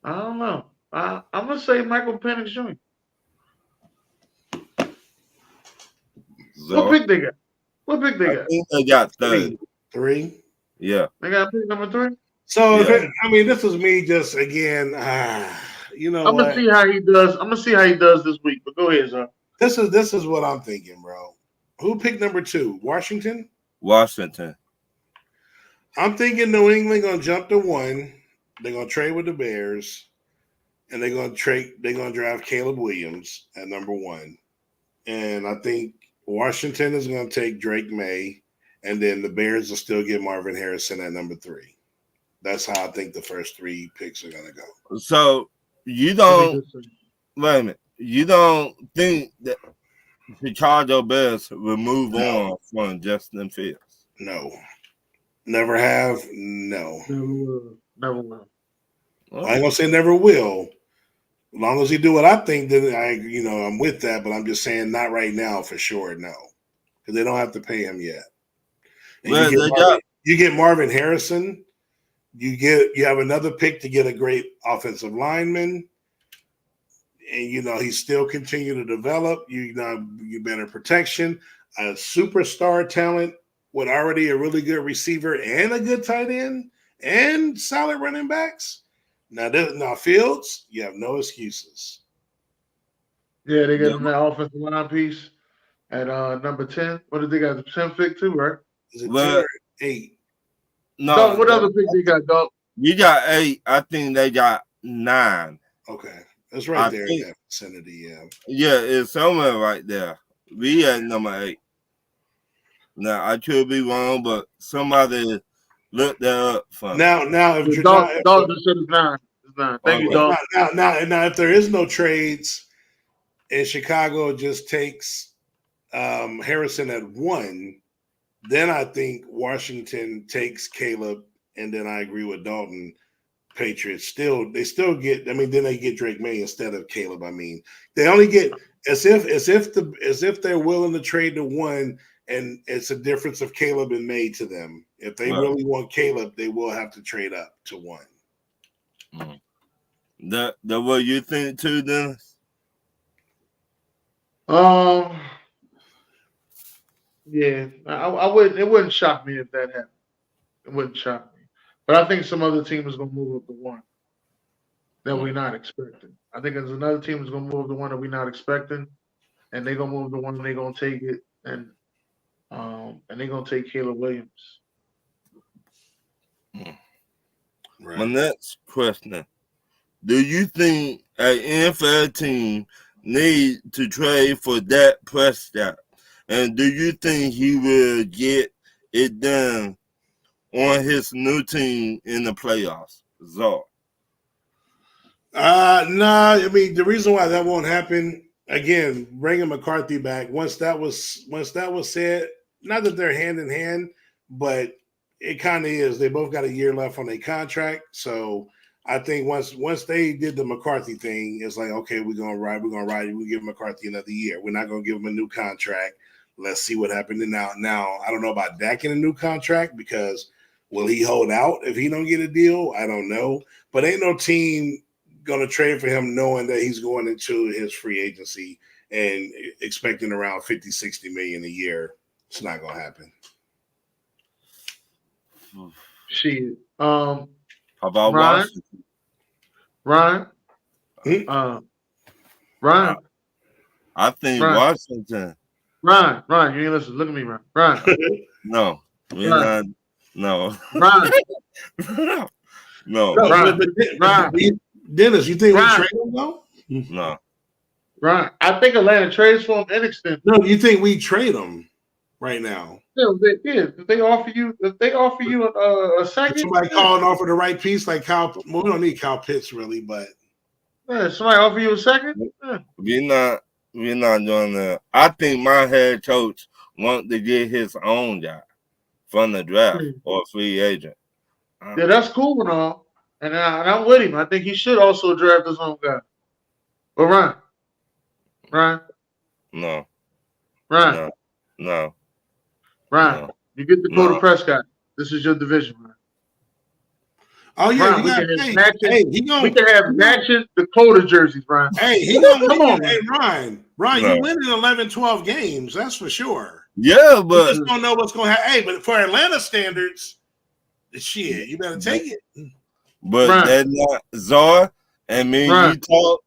I don't know. I'm gonna say Michael Penix Jr. What So pick they got? What pick they I got? think they got third. Three. Yeah. They got pick number 3. So Yeah. this was me just again. You know I'm gonna what? see how he does. I'm gonna see how he does this week. But go ahead, sir. This is what I'm thinking, bro. Who picked number 2? Washington. Washington. I'm thinking New England gonna jump to 1. They're gonna trade with the Bears, and they're gonna draft Caleb Williams at number 1. And I think Washington is gonna take Drake May, and then the Bears will still get Marvin Harrison at number 3. That's how I think the first 3 picks are gonna go. So you don't wait a minute. You don't think that Chicago Bears will move on from Justin Fields? No. Never have. No. Never will. I ain't gonna say never will. As long as he do what I think, then I'm with that. But I'm just saying, not right now for sure. No, because they don't have to pay him yet. Well, you get Marvin Harrison. You have another pick to get a great offensive lineman, and he's still continue to develop. You better protection, a superstar talent with already a really good receiver and a good tight end and solid running backs. Now Fields, you have no excuses. Yeah, they get him that offensive line piece at number 10. What did they got? The 10 pick too, right? Is it 10 or 8? No. Dog, what other pick they got, dog? You got 8. I think they got 9. Okay. That's right there in that vicinity, yeah. Yeah, it's somewhere right there. We at number 8. Now I could be wrong, but somebody look that up for me. Now if dog just said it's 9. It's 9. Thank you, dog. Now if there is no trades and Chicago just takes Harrison at 1, then I think Washington takes Caleb, and then I agree with Dalton. Patriots then they get Drake May instead of Caleb. I mean, they only get as if they're willing to trade to 1, and it's a difference of Caleb and May to them. If they really want Caleb, they will have to trade up to 1. That what you think too, Dennis? Yeah, I wouldn't. It wouldn't shock me if that happened. It wouldn't shock me. But I think some other team is going to move up to 1 that we're not expecting. I think there's another team that's going to move up to 1 that we're not expecting, and they're going to move to 1 and they're going to take it, and they're going to take Caleb Williams. Right. My next question: do you think an NFL team need to trade for Dak Prescott, and do you think he will get it done on his new team in the playoffs? Zor. No, I mean the reason why that won't happen again, bringing McCarthy back. Once that was said, not that they're hand in hand, but it kind of is. They both got a year left on their contract, so I think once they did the McCarthy thing, it's like okay, we're gonna ride. We give McCarthy another year. We're not gonna give him a new contract. Let's see what happened. And now I don't know about Dak in a new contract because. Will he hold out if he don't get a deal? I don't know. But ain't no team going to trade for him knowing that he's going into his free agency and expecting around 50, 60 million a year. It's not going to happen. Shit. How about Ryan? Washington? Ryan? I think Washington. Ryan, you ain't listen. Look at me, Ryan. No. We're not. No. Ryan. No. Ryan. Dennis, you think we trade him though? No. Ryan, I think Atlanta trades for him and extends. No, you think we trade him right now? Yeah, if they offer you a second. Somebody calling offer the right piece like Kyle. Well, we don't need Kyle Pitts really, but somebody offer you a second. Yeah. We're not doing that. I think my head coach wants to get his own guy from the draft or free agent. Yeah, that's cool and all. And I'm with him. I think he should also draft his own guy. But Ryan. No. Ryan. No. Ryan. You get Dakota Prescott. This is your division, man. Oh yeah, Brian, you got. we can have matching Dakota jerseys, Brian. Hey, he gonna come win. on, Hey, Ryan, you winning 11, 12 games. That's for sure. Yeah, but you just don't know what's going to happen. Hey, but for Atlanta standards, shit, you better take it. But Brian. that's not Czar and me. Brian.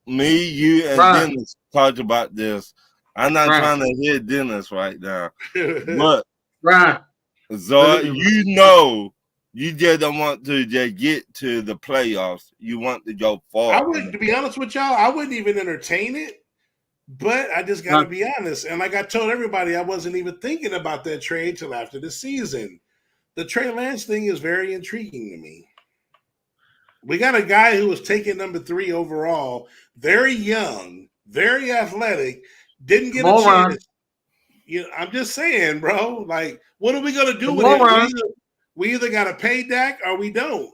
You and Brian. Dennis talked about this. I'm not Brian. trying to hit Dennis right now, but Brian, Czar, you know. You just don't want to just get to the playoffs. You want to go far. I wouldn't, to be honest with y'all, I wouldn't even entertain it. But I just got to be honest. And like I told everybody, I wasn't even thinking about that trade till after the season. The Trey Lance thing is very intriguing to me. We got a guy who was taken number 3 overall, very young, very athletic, didn't get a chance. I'm just saying, bro. Like, what are we going to do with him? We either got to pay Dak or we don't.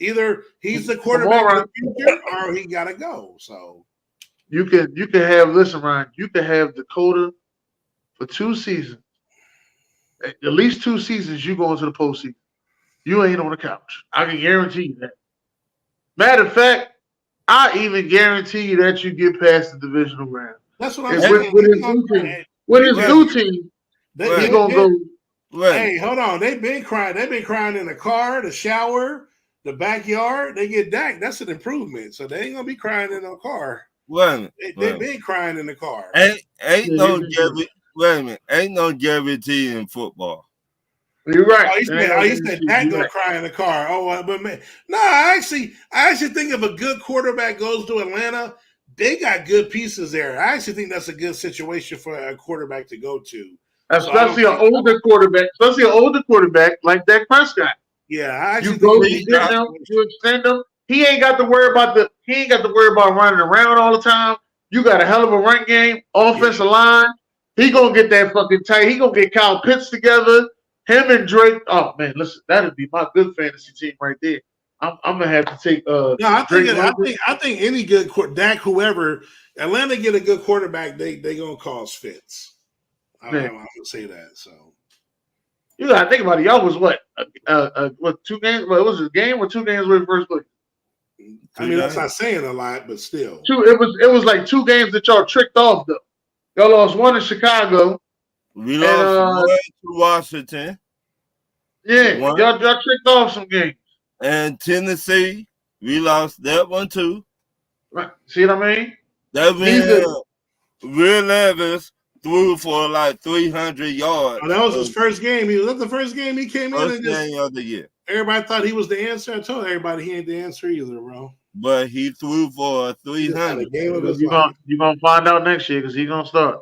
Either he's the quarterback of the future or he got to go. So you can have, listen, Ryan, you can have Dakota for 2 seasons. At least 2 seasons you go into the postseason. You ain't on the couch. I can guarantee you that. Matter of fact, I even guarantee you that you get past the divisional round. That's what I'm saying. With his new team, he's going to go. Hey, hold on. They've been crying. They've been crying in the car, the shower, the backyard. They get Dak. That's an improvement. So they ain't gonna be crying in no car. They've been crying in the car. Ain't no guarantee in football. You're right. You said Dak gonna cry in the car. But man, no, I actually think if a good quarterback goes to Atlanta, they got good pieces there. I actually think that's a good situation for a quarterback to go to. Especially an older quarterback like Dak Prescott. Yeah, you extend him. He ain't got to worry about running around all the time. You got a hell of a run game, offensive line. He gonna get that fucking tight. He gonna get Kyle Pitts together. Him and Drake. Oh man, listen, that'd be my good fantasy team right there. I'm gonna have to take. I think any good Dak, whoever Atlanta get a good quarterback, they gonna cause fits. I'm gonna say that. So you gotta think about it. Y'all was what 2 games? Well, it was a game or 2 games with first place. I mean, that's not saying a lot, but still. It was like 2 games that y'all tricked off though. Y'all lost 1 in Chicago. We lost 1 to Washington. Yeah, y'all tricked off some games. And Tennessee, we lost that one too. Right. See what I mean? That means Will Levis threw for like 300 yards. Oh, that was his first game. Was that the first game he came in? First game of the year. Everybody thought he was the answer. I told everybody he ain't the answer either, bro. But he threw for 300. You're gonna find out next year because he's gonna start.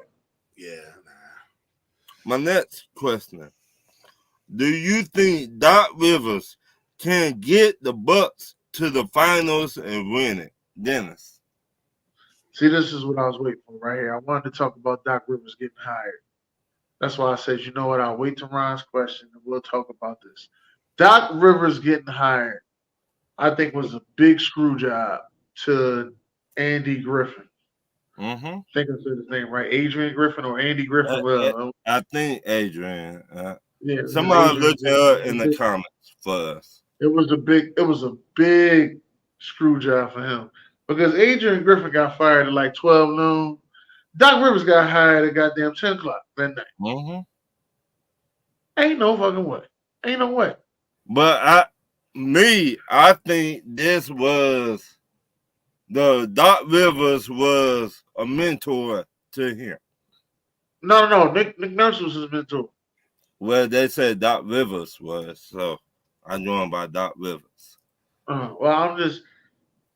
Yeah. My next question: do you think Doc Rivers can get the Bucs to the finals and win it, Dennis? See, this is what I was waiting for right here. I wanted to talk about Doc Rivers getting hired. That's why I said, you know what? I'll wait to Ron's question and we'll talk about this. Doc Rivers getting hired, I think, was a big screw job to Andy Griffin. Mm-hmm. I think I said his name right, Adrian Griffin or Andy Griffin. I think Adrian. Yeah, somebody look it up in the comments for us. It was a big screw job for him because Adrian Griffin got fired at like 12 noon. Doc Rivers got hired at goddamn 10 o'clock that night. Mm-hmm. Ain't no fucking way. Ain't no way. But I think this was the Doc Rivers was a mentor to him. No. Nick Nurse was his mentor. Well, they said Doc Rivers was, so I'm going by Doc Rivers. Well, I'm just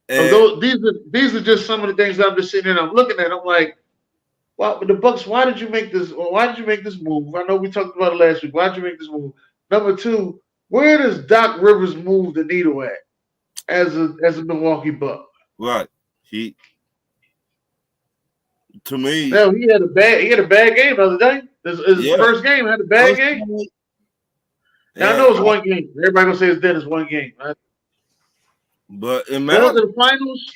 these are just some of the things that I'm just sitting there and I'm looking at. I'm like, well, the Bucs, why did you make this move? I know we talked about it last week. Why did you make this move? Number 2, where does Doc Rivers move the needle at as a Milwaukee Buck? Right. To me, no, he had a bad game the other day. His first game had a bad game. Now I know it's 1 game. Everybody gonna say it's dead. It's 1 game. Right? But in the finals,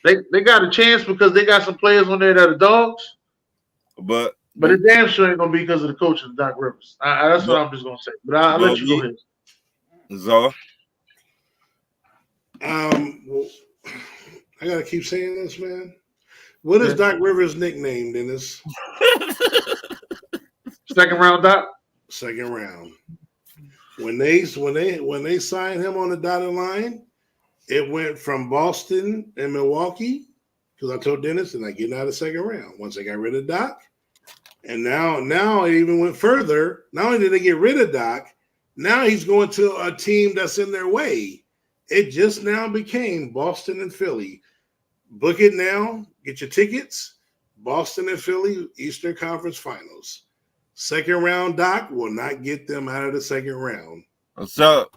they got a chance because they got some players on there that are dogs. But it damn sure ain't gonna be because of the coach of Doc Rivers. That's what I'm just gonna say. But I'll let you go ahead. So, well, I gotta keep saying this, man. What is Doc Rivers' nickname, Dennis? Second round, Doc. Second round. When they signed him on the dotted line, it went from Boston and Milwaukee, because I told Dennis and I getting out of the second round. Once they got rid of Doc, and now it even went further. Not only did they get rid of Doc, now he's going to a team that's in their way. It just now became Boston and Philly. Book it now. Get your tickets. Boston and Philly, Eastern Conference Finals. Second round, Doc will not get them out of the second round. So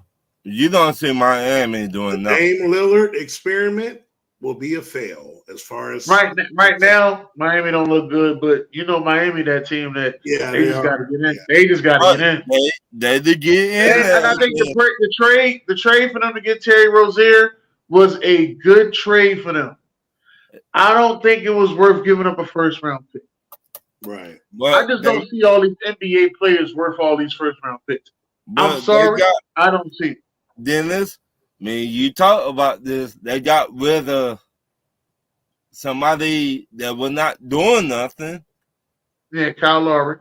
you don't see Miami doing the nothing. Dame Lillard experiment will be a fail as far as right now. Miami don't look good, but you know Miami, that team that they just got to get in. Yeah. They just got to get in. They did get in, and I think the trade for them to get Terry Rozier was a good trade for them. I don't think it was worth giving up a first round pick. Right. But I just don't see all these NBA players worth all these first round picks. I'm sorry, I don't see it. Dennis, I mean, you talk about this. They got rid of somebody that was not doing nothing. Yeah, Kyle Lowry.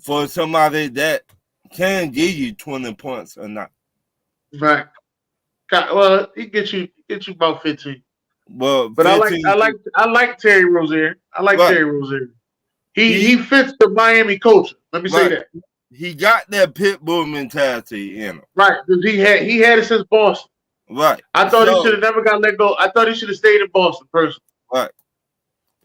For somebody that can give you 20 points or not. Right. Well, he gets you about 15. But 15, I like Terry Rozier. I like Terry Rozier. He fits the Miami culture. Let me say that. He got that pit bull mentality in him. Right. Because he had it since Boston. Right. I thought he should have never got let go. I thought he should have stayed in Boston personally. Right.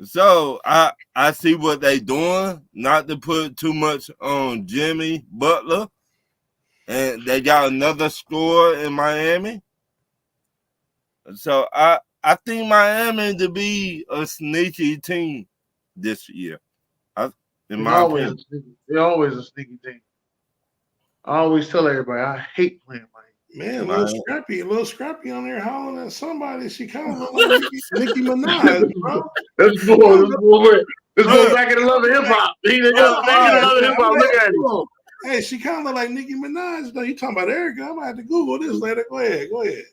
So I see what they doing, not to put too much on Jimmy Butler. And they got another scorer in Miami. So I think Miami to be a sneaky team this year. They're always a sneaky team. I always tell everybody I hate playing Miami. Man, a little scrappy on there hollering at somebody. She kind of look like Nicki Minaj, bro. This boy back in the love of hip hop. He back in the love of hip hop. Look at him. Hey, she kind of look like Nicki Minaj. No, you talking about Erica? I'm gonna have to Google this later. Go ahead. Go ahead.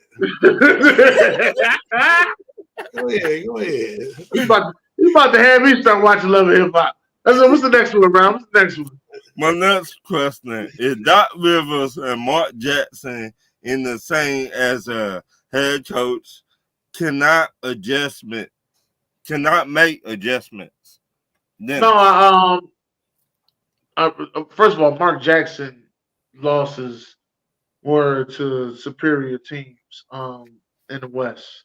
You about to have me start watching Love of Hip Hop. What's the next one, Brown? What's the next one? My next question is Doc Rivers and Mark Jackson in the same as a head coach cannot make adjustments. Then, no, first of all, Mark Jackson losses were to superior teams in the West.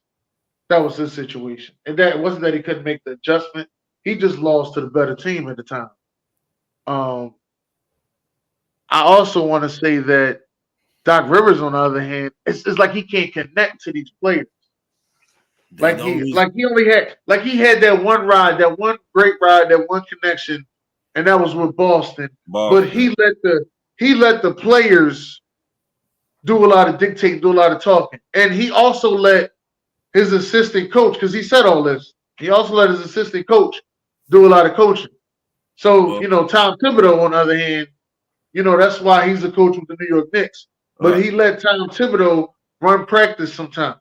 That was his situation. And that wasn't that he couldn't make the adjustment. He just lost to the better team at the time. I also want to say that Doc Rivers, on the other hand, it's like he can't connect to these players. He had that one ride, that one great ride, that one connection, and that was with Boston. But he let the players do a lot of dictating, do a lot of talking. And he also let his assistant coach, because he said all this, he also let his assistant coach do a lot of coaching. So, Tom Thibodeau, on the other hand, that's why he's a coach with the New York Knicks. But he let Tom Thibodeau run practice sometimes.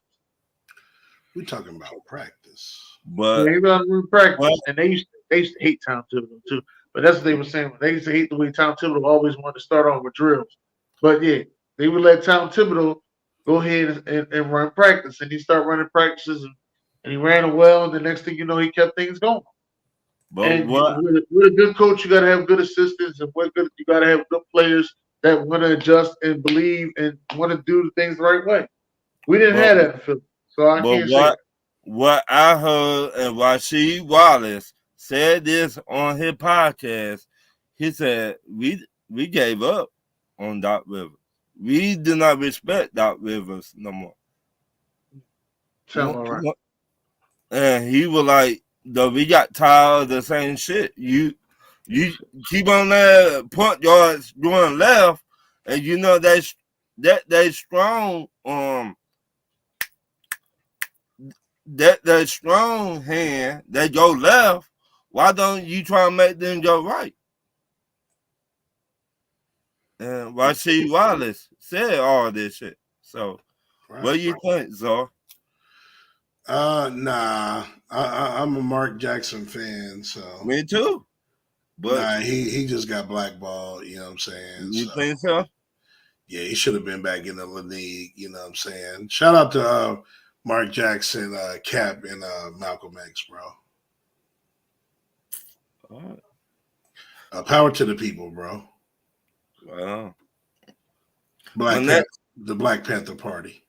We're talking about practice. But he let him run practice. And they used to hate Tom Thibodeau too. But that's what they were saying. They used to hate the way Tom Thibodeau always wanted to start off with drills. But yeah, they would let Tom Thibodeau go ahead and run practice. And he started running practices and he ran it well. And the next thing you know, he kept things going. But with a good coach, you got to have good assistants, and you got to have good players that want to adjust and believe and want to do things the right way. We didn't have that in Philly, so I can't say. What I heard, and Rasheed Wallace said this on his podcast, he said we gave up on Doc Rivers. We do not respect Doc Rivers no more. Sounds all right. And he was like, we got tired of the same shit. You keep on there point yards going left, and that strong that strong hand that go left. Why don't you try and make them go right? And Rasheed Wallace said all this shit. So, what do you think, Zor? Nah. I'm a Mark Jackson fan, so Me too. But nah, he just got blackballed, you know what I'm saying? You think so? Yeah, he should have been back in the league, you know what I'm saying? Shout out to Mark Jackson, Cap, and Malcolm X, bro. All right. Power to the people, bro. Well, The Black Panther Party.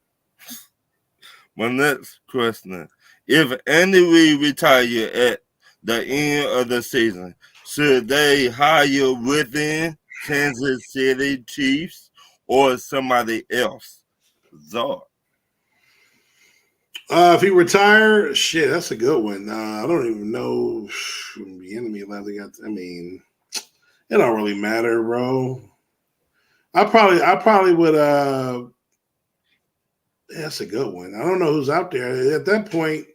My next question: if Andy Reid retire at the end of the season, should they hire within Kansas City Chiefs or somebody else? Zor. If he retire, shit, that's a good one. I don't even know the enemy left. I mean, it don't really matter, bro. I probably would. That's a good one. I don't know who's out there at that point.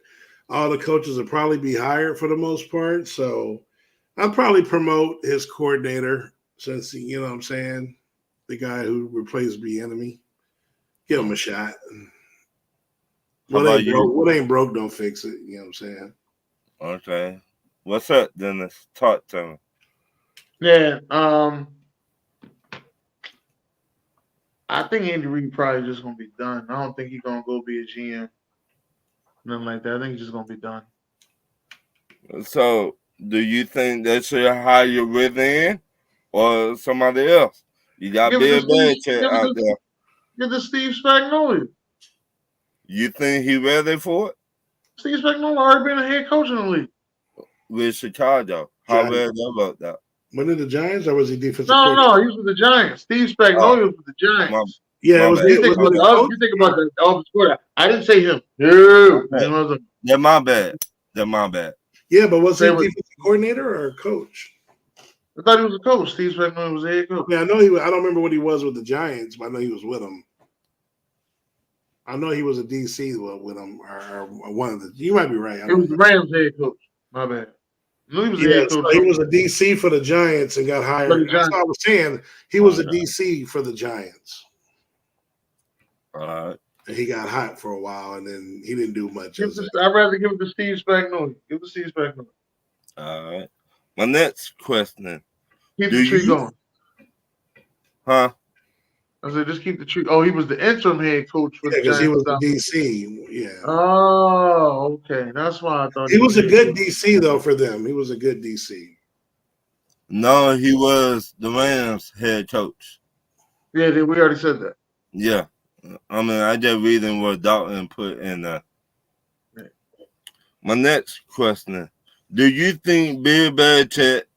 All the coaches will probably be hired for the most part. So I'd probably promote his coordinator since he, you know what I'm saying, the guy who replaced the enemy. Give him a shot. What ain't broke, don't fix it. You know what I'm saying? Okay. What's up, Dennis? Talk to me. Yeah. I think Andy Reid probably just gonna be done. I don't think he's gonna go be a GM. Nothing like that. I think he's just gonna be done. So, do you think they should hire within or somebody else? You got Bill Belichick out there. Get the Steve Spagnuolo. You think he ready for it? Steve Spagnuolo already been a head coach in the league. With Chicago. How ready about that? When did the Giants or was he defensive? No, he was with the Giants. Steve Spagnuolo was with the Giants. You think about the offensive quarterback. I didn't say him. No. They're my bad. Yeah, but was he defensive coordinator or coach? I thought he was a coach. Steve Spagnuolo was a head coach. Yeah, I know he was. I don't remember what he was with the Giants, but I know he was with them. I know he was a DC with them, or one of the. You might be right. He was the Rams head coach. My bad. He was a head coach. So he was a DC for the Giants and got hired. That's what I was saying. He was a DC for the Giants. All right. And he got hot for a while, and then he didn't do much. I'd rather give it to Steve Spagnuolo. Give it to Steve Spagnuolo. All right. My next question. Keep the tree going. Huh? I said, just keep the tree. Oh, he was the interim head coach for the Giants. Because he was the DC. Yeah. Oh, okay. That's why I thought he was a good DC though for them. He was a good DC. No, he was the Rams head coach. Yeah, we already said that. Yeah. I mean, I just reading what Dalton put in there. Right. My next question. Do you think Bill Belichick's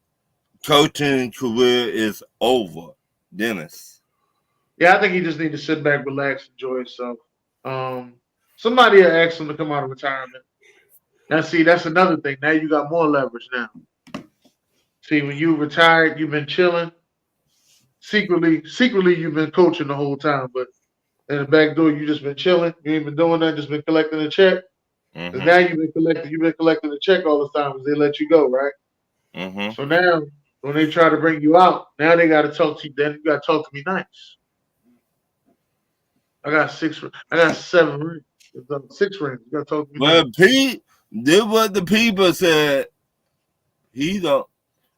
coaching career is over, Dennis? Yeah, I think he just need to sit back, relax, enjoy himself. Somebody asked him to come out of retirement. Now, see, that's another thing. Now you got more leverage now. See, when you retired, you've been chilling. Secretly, you've been coaching the whole time, but in the back door, you just been chilling. You ain't been doing that. Just been collecting a check. Mm-hmm. And now you've been collecting a check all the time because they let you go, right? Mm-hmm. So now, when they try to bring you out, now they got to talk to you. Then you got to talk to me nice. I got 7 rings. 6 rings. You got to talk to me nice. Well, Pete did what the people said.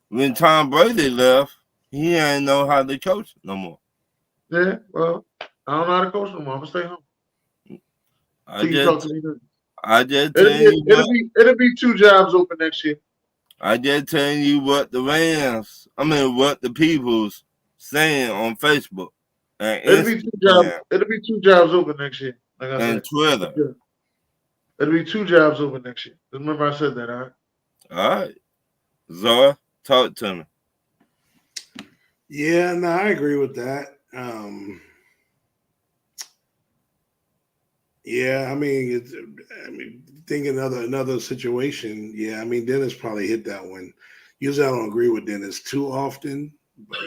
When Tom Brady left, he ain't know how to coach no more. Yeah, well, I don't know how to coach no more. I'm gonna stay home. It'll be 2 jobs open next year. I just telling you what what the people's saying on Facebook and it'll be 2 jobs open next year. Like I said. Twitter. Yeah. It'll be 2 jobs open next year. Remember I said that, all right? All right. Zora, talk to me. Yeah, no, I agree with that. Yeah, I mean, thinking another situation. Yeah, I mean, Dennis probably hit that one. Usually, I don't agree with Dennis too often, but,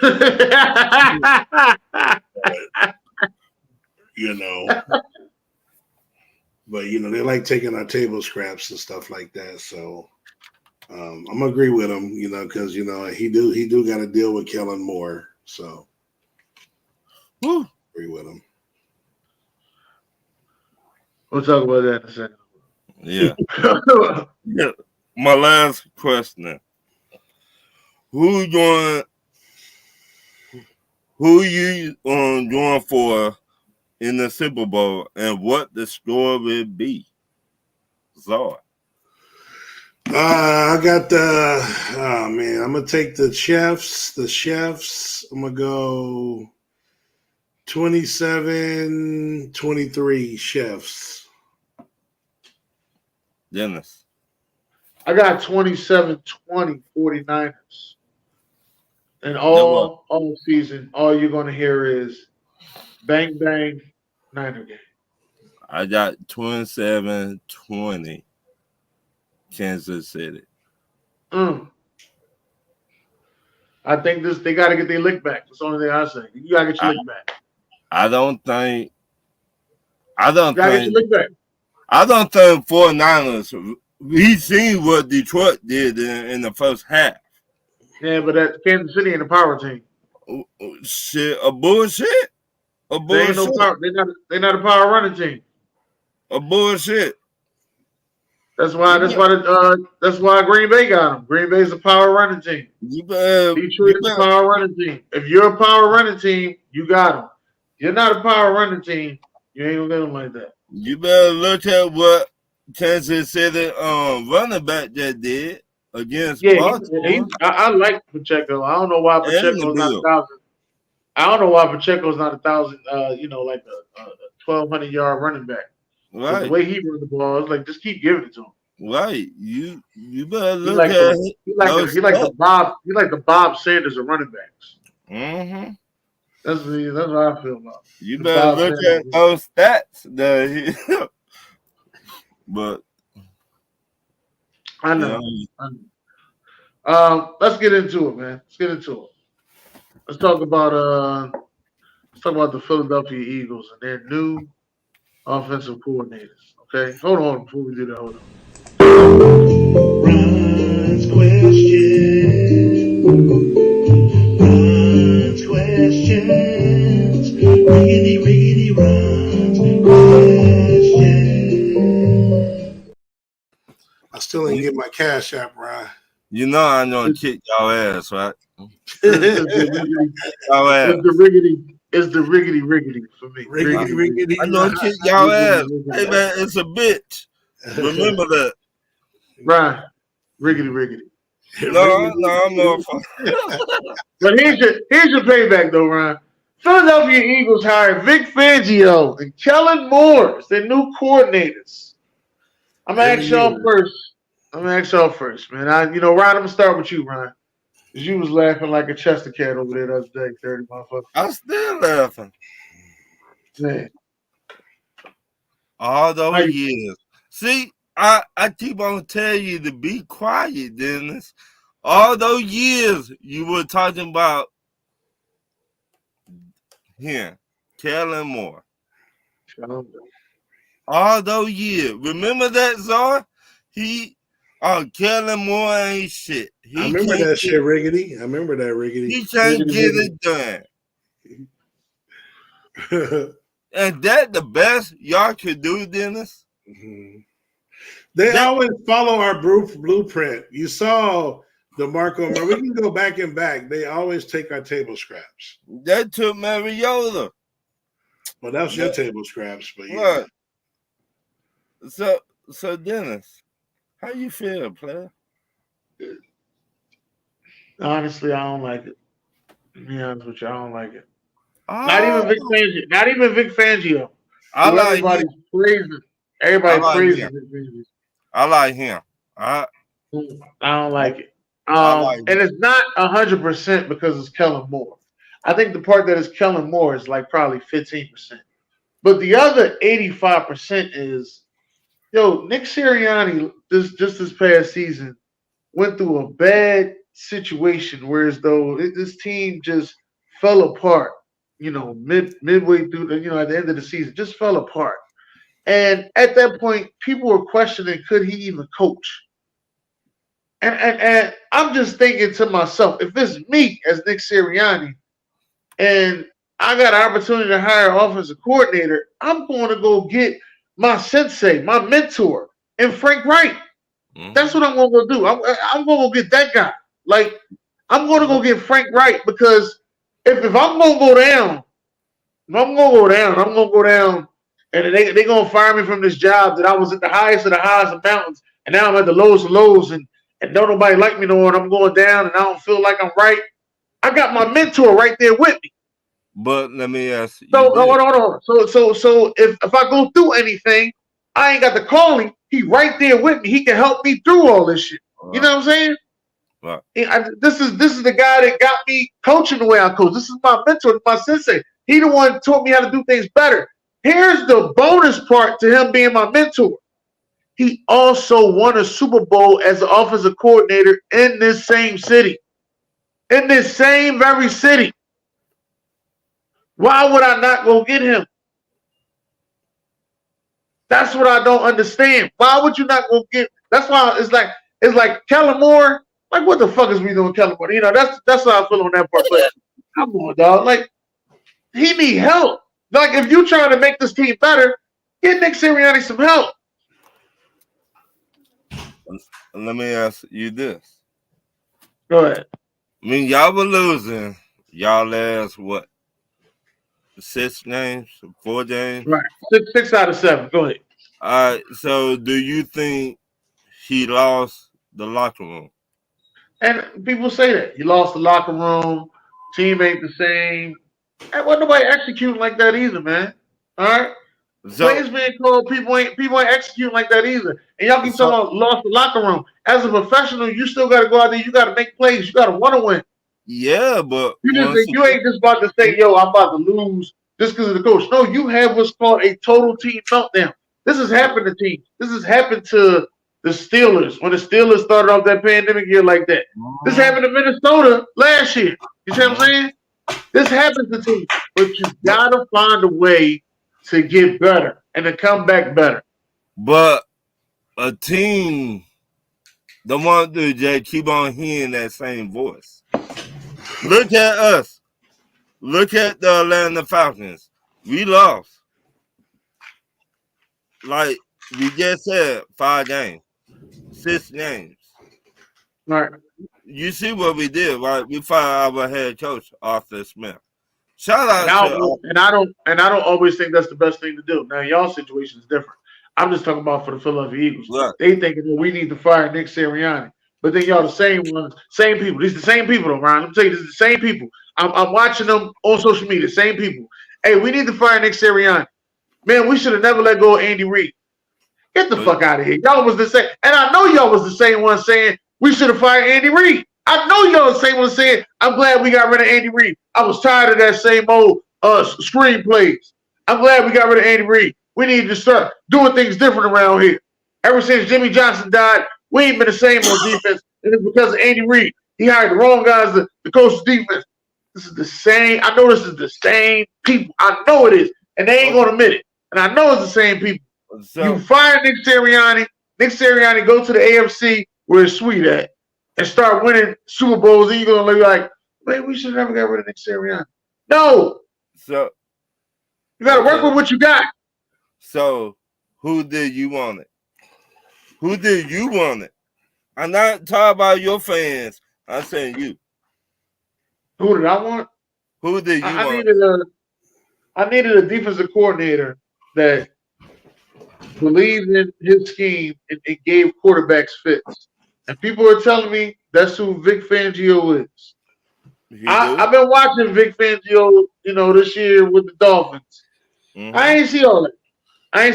they like taking our table scraps and stuff like that. So I'm gonna agree with him, because he do got to deal with Kellen Moore. So Whew. Agree with him. We'll talk about that in a second. Yeah. Yeah. My last question. Who you going for in the Super Bowl and what the score will be? Zard. I got I'm gonna take the chefs. I'm gonna go 27-23 chefs. Dennis. I got 27-20 49ers. And all season, all you're gonna hear is bang bang Niner game. I got 27-20 Kansas City. I think they got to get their lick back. That's the only thing I say. You got to get your lick back. I don't think 49ers. We seen what Detroit did in the first half. Yeah, but that Kansas City ain't a power team. Shit, a bullshit. They ain't no power. They're not a power running team. A bullshit. That's why Green Bay got them. Green Bay's a power running team. Detroit is a power running team. If you're a power running team, you got them. You're not a power running team, you ain't gonna get them like that. You better look at what Kansas City running back just did against Baltimore. I like Pacheco. I don't know why Pacheco's not 1,000. I don't know why Pacheco's not 1,000. Like a 1,200 yard running back. Right. The way he runs the ball, it's like just keep giving it to him. Right. You better look at it. He like the Bob Sanders of running backs. Mm-hmm. That's what I feel about. You better look at those stats. But I know. Let's get into it, man. Let's talk about the Philadelphia Eagles and their new offensive coordinators. Okay, hold on before we do that. Hold on. Ron's questions. Riggedy Ron's questions. I still ain't get my cash app, Ron. You know I'm gonna kick y'all ass, right? It's the riggedy for me. Riggedy. I'm gonna kick y'all ass. Hey man, it's a bitch. Remember that. Right. Riggedy. No, motherfucker. But here's your payback though, Ryan. Philadelphia Eagles hired Vic Fangio and Kellen Moore as their new coordinators. I'm gonna ask y'all first, man. Ryan, I'm gonna start with you, Ryan. Because you was laughing like a Chester cat over there the other day, 30 motherfucker. I'm still laughing. Man. All those years. See, I keep on telling you to be quiet, Dennis. All those years you were talking about him, Kellen Moore. All those years. Remember that, Zar? Kellen Moore ain't shit. I remember that shit, Riggedy. He can't get it done. And that the best y'all could do, Dennis? Mm-hmm. They always follow our blueprint. You saw DeMarco. We can go back and back. They always take our table scraps. That took Mariota. Well, that was your table scraps, but yeah. What? So Dennis, how you feel, player? Honestly, I don't like it. To be honest with you, I don't like it. Not even Vic Fangio. Everybody's praising. Everybody praises Vic Fangio. I like him. I don't like it. And it's not 100% because it's Kellen Moore. I think the part that is Kellen Moore is like probably 15%. But the other 85% is, Nick Sirianni this past season went through a bad situation, whereas though this team just fell apart, midway through at the end of the season, just fell apart. And at that point, people were questioning, could he even coach? And I'm just thinking to myself, if it's me as Nick Sirianni, and I got an opportunity to hire an offensive coordinator, I'm going to go get my sensei, my mentor, and Frank Wright. That's what I'm going to go do. I'm going to go get that guy. Like, I'm going to go get Frank Wright because if I'm going to go down, I'm going to go down, and they're going to fire me from this job that I was at the highest of the highs of mountains, and now I'm at the lowest of lows, and don't nobody like me no more, and I'm going down, and I don't feel like I'm right. I got my mentor right there with me. But let me ask you. So hold on. So if I go through anything, I ain't got to call him. He right there with me. He can help me through all this shit. You know what I'm saying? Right. This is the guy that got me coaching the way I coach. This is my mentor, my sensei. He the one taught me how to do things better. Here's the bonus part to him being my mentor. He also won a Super Bowl as an offensive coordinator in this same city. In this same very city. Why would I not go get him? That's what I don't understand. Why would you not go get? That's why it's like Kellen Moore. Like, what the fuck is we doing, Kellen Moore? You know, that's how I feel on that part. But come on, dog. Like, he need help. Like, if you trying to make this team better, get Nick Sirianni some help. Let me ask you this. Go ahead. I mean, y'all were losing. Y'all last what? 6 games? 4 games? Right. Six out of 7. Go ahead. All right. So, do you think he lost the locker room? And people say that. He lost the locker room. Team ain't the same. And wasn't nobody executing like that either, man. All right? So, Plays being called, people ain't executing like that either. And y'all keep talking about lost the locker room. As a professional, you still got to go out there. You got to make plays. You got to want to win. Yeah, but you ain't just about to say, yo, I'm about to lose just because of the coach. No, you have what's called a total team meltdown. This has happened to teams. This has happened to the Steelers when the Steelers started off that pandemic year like that. This happened to Minnesota last year. You see what I'm saying? This happens to teams. But you got to find a way to get better and to come back better. But a team don't want to just keep on hearing that same voice. Look at us. Look at the Atlanta Falcons. We lost. Like we just said, 5 games, 6 games. Right. You see what we did, right? We fired our head coach, Arthur Smith. Shout out and I don't always think that's the best thing to do. Now y'all situation is different. I'm just talking about for the Philadelphia Eagles. Right. They thinking that we need to fire Nick Sirianni. But then y'all the same ones, same people. These the same people though, Ryan. I'm telling you, this is the same people. I'm watching them on social media, same people. Hey, we need to fire Nick Sirianni. Man, we should have never let go of Andy Reid. Get the fuck out of here. Y'all was the same. And I know y'all was the same one saying we should have fired Andy Reid. I know y'all the same one saying, I'm glad we got rid of Andy Reid. I was tired of that same old screenplays. I'm glad we got rid of Andy Reid. We need to start doing things different around here. Ever since Jimmy Johnson died, we ain't been the same on defense. And it's because of Andy Reid. He hired the wrong guys to coach the defense. This is the same. I know this is the same people. I know it is. And they ain't going to admit it. And I know it's the same people. So, you fire Nick Sirianni. Nick Sirianni go to the AFC where it's sweet at and start winning Super Bowls. And you're going to be like, man, we should never get rid of Nick Sirianni. No. So you got to work with what you got. So who did you want it? Who did you want it? I'm not talking about your fans. I'm saying you. Who did I want? Who did you want? I needed a defensive coordinator that believed in his scheme and gave quarterbacks fits. And people are telling me that's who Vic Fangio is. I've been watching Vic Fangio, this year with the Dolphins. Mm-hmm. I ain't see all that. I'm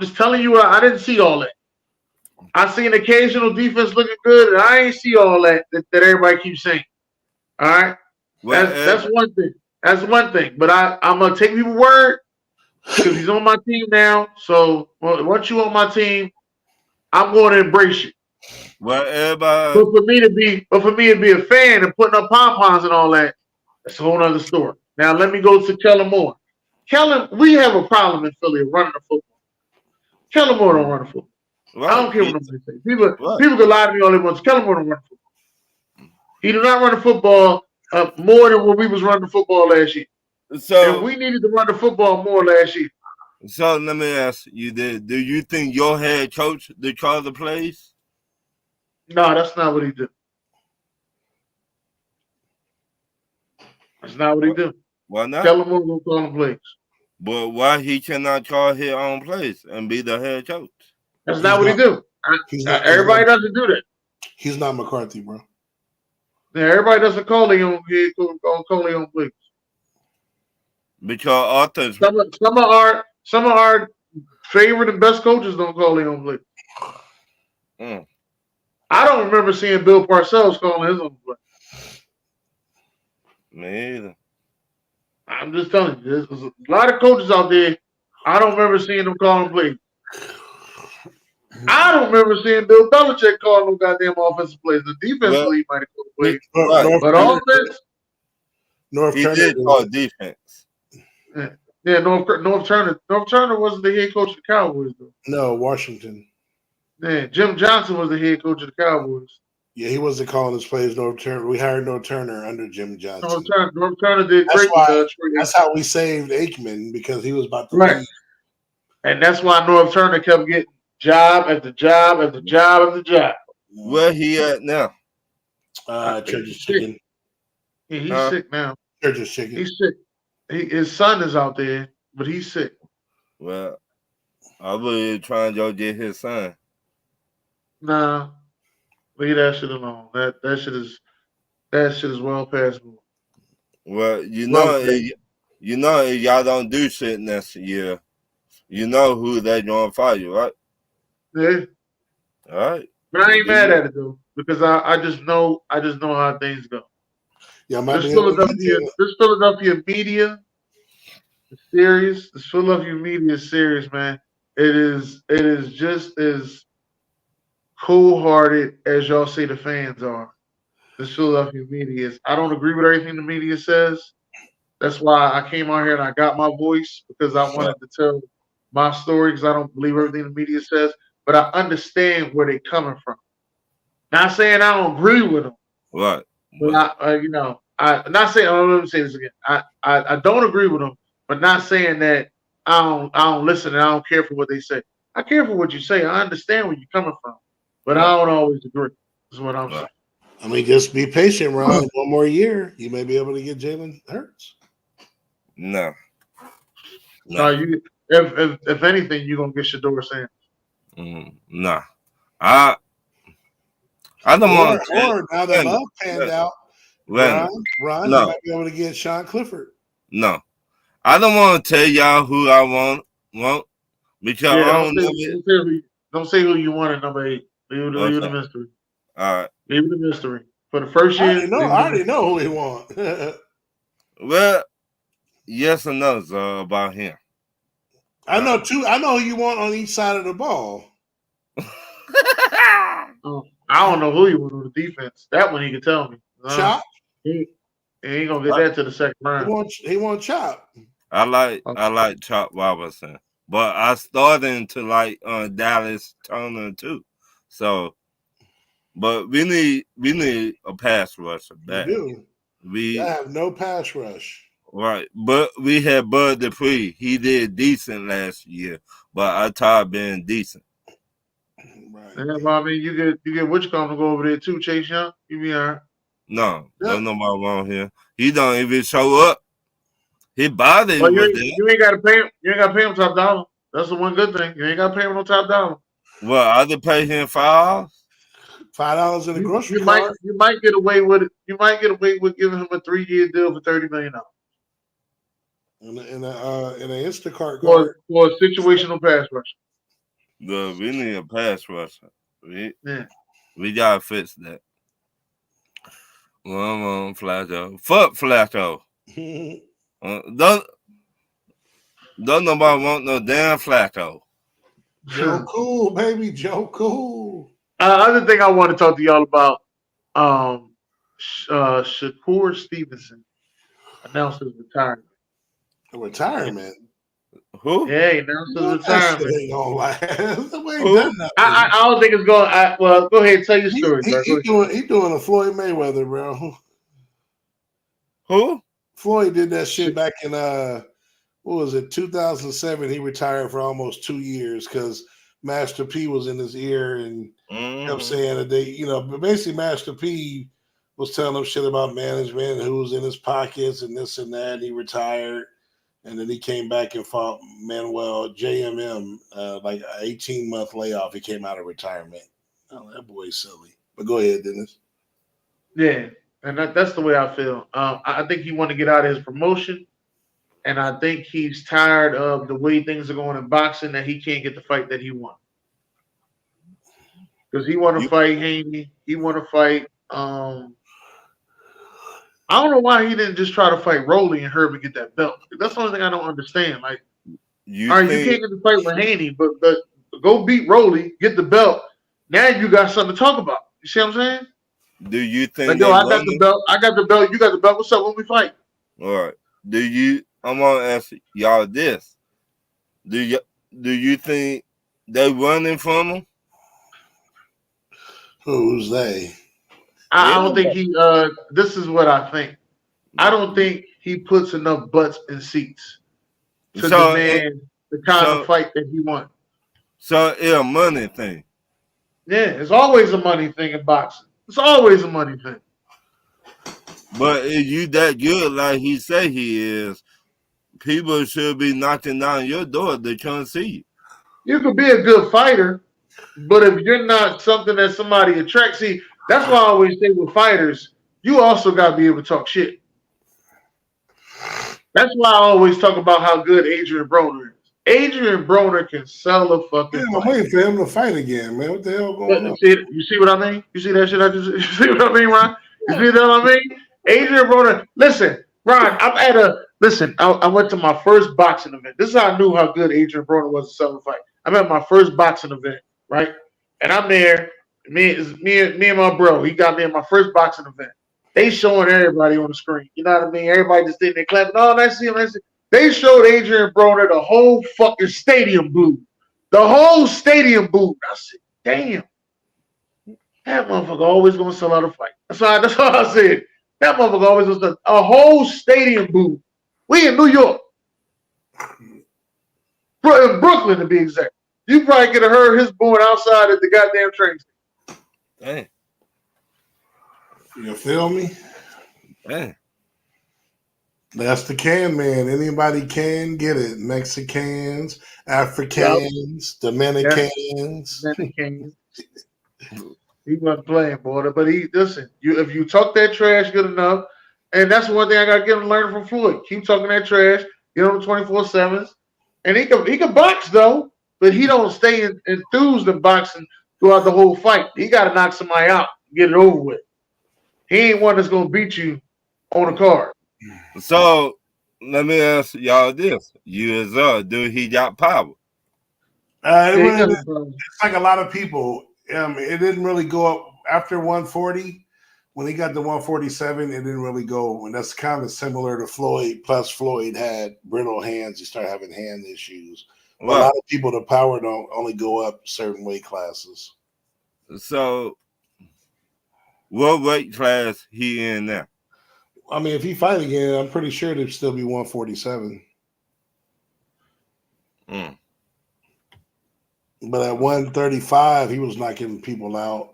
just telling you, I didn't see all that. I see an occasional defense looking good, and I ain't see all that everybody keeps saying. All right? Well, that's one thing. That's one thing. But I'm going to take people's word because he's on my team now. So once you on my team, I'm going to embrace you. Well, everybody. But for me to be a fan and putting up pom-poms and all that, that's a whole other story. Now let me go to Kellen Moore. We have a problem in Philly running the football. Kellen Moore don't run the football. Right. I don't care what nobody say. People can lie to me all they want. Kellen Moore don't run the football. He do not run the football more than when we was running the football last year. So and we needed to run the football more last year. So let me ask you: do you think your head coach did call the plays? No, that's not what he did. That's not what he did. Why not? Tell him who's gonna call the plays. But why he cannot call his own plays and be the head coach? That's not what he do. Everybody doesn't do that. He's not McCarthy, bro. Yeah, everybody doesn't call their own plays. Because authors, some of our favorite and best coaches don't call their own plays. I don't remember seeing Bill Parcells calling his own play. Me either. I'm just telling you, there's a lot of coaches out there. I don't remember seeing them calling plays. I don't remember seeing Bill Belichick calling no goddamn offensive plays. The defensive league might have called plays, but offense. North Turner did call defense. Yeah, North Turner. North Turner wasn't the head coach of the Cowboys, though. No, Washington. Yeah, Jim Johnson was the head coach of the Cowboys. Yeah, he wasn't calling his plays. North Turner. We hired North Turner under Jim Johnson. North Turner did that's great. Why, that's how we saved Aikman, because he was about to leave. And that's why North Turner kept getting job after job after job after job. Where he at now? Church's Chicken. Yeah, he's sick now. Church's Chicken. He's sick. His son is out there, but he's sick. Well, I believe trying to go get his son. Nah, leave that shit alone. That shit is well past me. Well, if y'all don't do shit next year, you know who they gonna fire, right? Yeah. All right. But I ain't mad at it though, because I just know how things go. Yeah, this Philadelphia media is serious. This Philadelphia media is serious, man. It is just as cold-hearted as y'all say the fans are. This Philadelphia media is. I don't agree with everything the media says. That's why I came out here and I got my voice, because I wanted to tell my story, because I don't believe everything the media says, but I understand where they're coming from. Not saying I don't agree with them. Right. But I'm not saying. Let me say this again. I don't agree with them, but not saying that I don't listen and I don't care for what they say. I care for what you say. I understand where you're coming from, but I don't always agree. Is what I'm saying. I mean, just be patient, Ron. One more year, you may be able to get Jalen Hurts. No. If anything, you're gonna get Shador Sanders. Nah. I don't want to. Or now that Love panned out, Ron, you might be able to get Sean Clifford. No, I don't want to tell y'all who I want because I don't say who you want at number 8. Leave the mystery. All right, leave the mystery for the first year. I already know who we want. Well, yes or no about him. I know who you want on each side of the ball. I don't know who you want on the defense. That one he can tell me. Chop? He ain't gonna get that to the second round. He want Chop. I like Chop Robinson, but I started to like Dallas Turner too. So, but we need a pass rusher back. We have no pass rush. Right, but we had Bud Dupree. He did decent last year, but I tired being decent. Right. Yeah, well, I mean, you get Wichita to go over there too, Chase Young. You be all right. No, there's nobody wrong here. He don't even show up. His body was there. You ain't got to pay him. You ain't got to pay him top dollar. That's the one good thing. You ain't got to pay him no top dollar. Well, I just pay him $5. $5 in the grocery cart. You might get away with it. You might get away with giving him a 3-year deal for $30 million. In an Instacart for a situational pass rusher. Good, we need a pass rusher. We gotta fix that. Well, Flacco. Fuck Flacco. Don't nobody want no damn Flacco. Joe Cool, baby, Joe Cool. Other thing I want to talk to y'all about, Shakur Stevenson announced his retirement. Retirement? Who? Yeah, he announced his retirement. Ain't gonna last. I don't think it's going. Well, go ahead and tell your story. He doing a Floyd Mayweather, bro. Who? Floyd did that shit back in what was it, 2007? He retired for almost 2 years because Master P was in his ear and kept saying that they, but basically Master P was telling him shit about management, who was in his pockets and this and that. And he retired, and then he came back and fought Manuel JMM, like an 18-month layoff. He came out of retirement. Oh, that boy's silly. But go ahead, Dennis. Yeah, and that's the way I feel. I think he want to get out of his promotion, and I think he's tired of the way things are going in boxing, that he can't get the fight that he wants. Because he want to fight Haney. He want to fight. I don't know why he didn't just try to fight Rolly and Herb and get that belt. That's the only thing I don't understand. Like, you can't get the fight with Haney, but go beat Rolly, get the belt. Now you got something to talk about. You see what I'm saying? Do you think? Like, yo, I got the belt. I got the belt. You got the belt. What's up when we fight? All right. I'm gonna ask y'all this. Do you think they running from him? Who's they? I don't think he. This is what I think. I don't think he puts enough butts in seats to demand the kind of fight that he wants. So it's a money thing. Yeah, it's always a money thing in boxing. It's always a money thing. But if you that good like he say he is, people should be knocking down your door. They're trying to see you. You could be a good fighter, but if you're not something that somebody attracts, see, that's why I always say with fighters, you also got to be able to talk shit. That's why I always talk about how good Adrian Broner is. Adrian Broner can sell a fucking fight. I'm waiting for him to fight again, man. What the hell going on? You see what I mean? You see that shit you see what I mean, Ron? You see what I mean? Adrian Broner, listen, Ron, I went to my first boxing event. This is how I knew how good Adrian Broner was to sell a fight. I'm at my first boxing event, right? And I'm there, me and my bro, he got me at my first boxing event. They showing everybody on the screen. You know what I mean? Everybody just sitting there clapping. Oh, nice to see him. Nice to see him. They showed Adrian Broner the whole fucking stadium booed. The whole stadium booed. I said, damn. That motherfucker always going to sell out a fight. That's all I said. That motherfucker always going to sell a whole stadium booed. We in New York. In Brooklyn, to be exact. You probably could have heard his booing outside at the goddamn train station. Dang. You feel me? Dang. That's the can man. Anybody can get it. Mexicans, Africans, Dominicans. Dominicans. He wasn't playing, boy. But listen, if you talk that trash good enough, and that's one thing I got to get him learning from Floyd. Keep talking that trash. Get on the 24/7s. And he can box, though, but he don't stay enthused in boxing throughout the whole fight. He got to knock somebody out, get it over with. He ain't one that's going to beat you on a card. So let me ask y'all this: do he got power? It's like a lot of people. It didn't really go up after 140. When he got to 147, it didn't really go. And that's kind of similar to Floyd. Plus, Floyd had brittle hands. He started having hand issues. Wow. A lot of people, the power don't only go up certain weight classes. So, what weight class he in now? I mean, if he fight again, I'm pretty sure it'd still be 147. But at 135, he was knocking people out.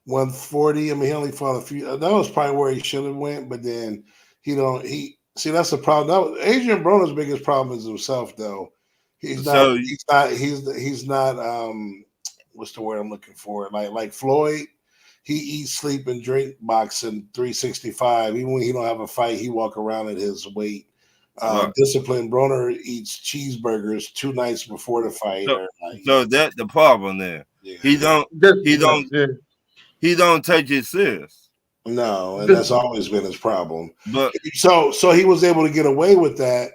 140, I mean, he only fought a few. That was probably where he should have went, but then see, that's the problem. Adrian Broner's biggest problem is himself, though. He's not what's the word I'm looking for? Like Floyd, he eats, sleep, and drink boxing 365. Even when he don't have a fight, he walk around at his weight. Disciplined Broner eats cheeseburgers 2 nights before the fight. So that's the problem there. Yeah. He don't take it serious. No, and that's always been his problem. But so he was able to get away with that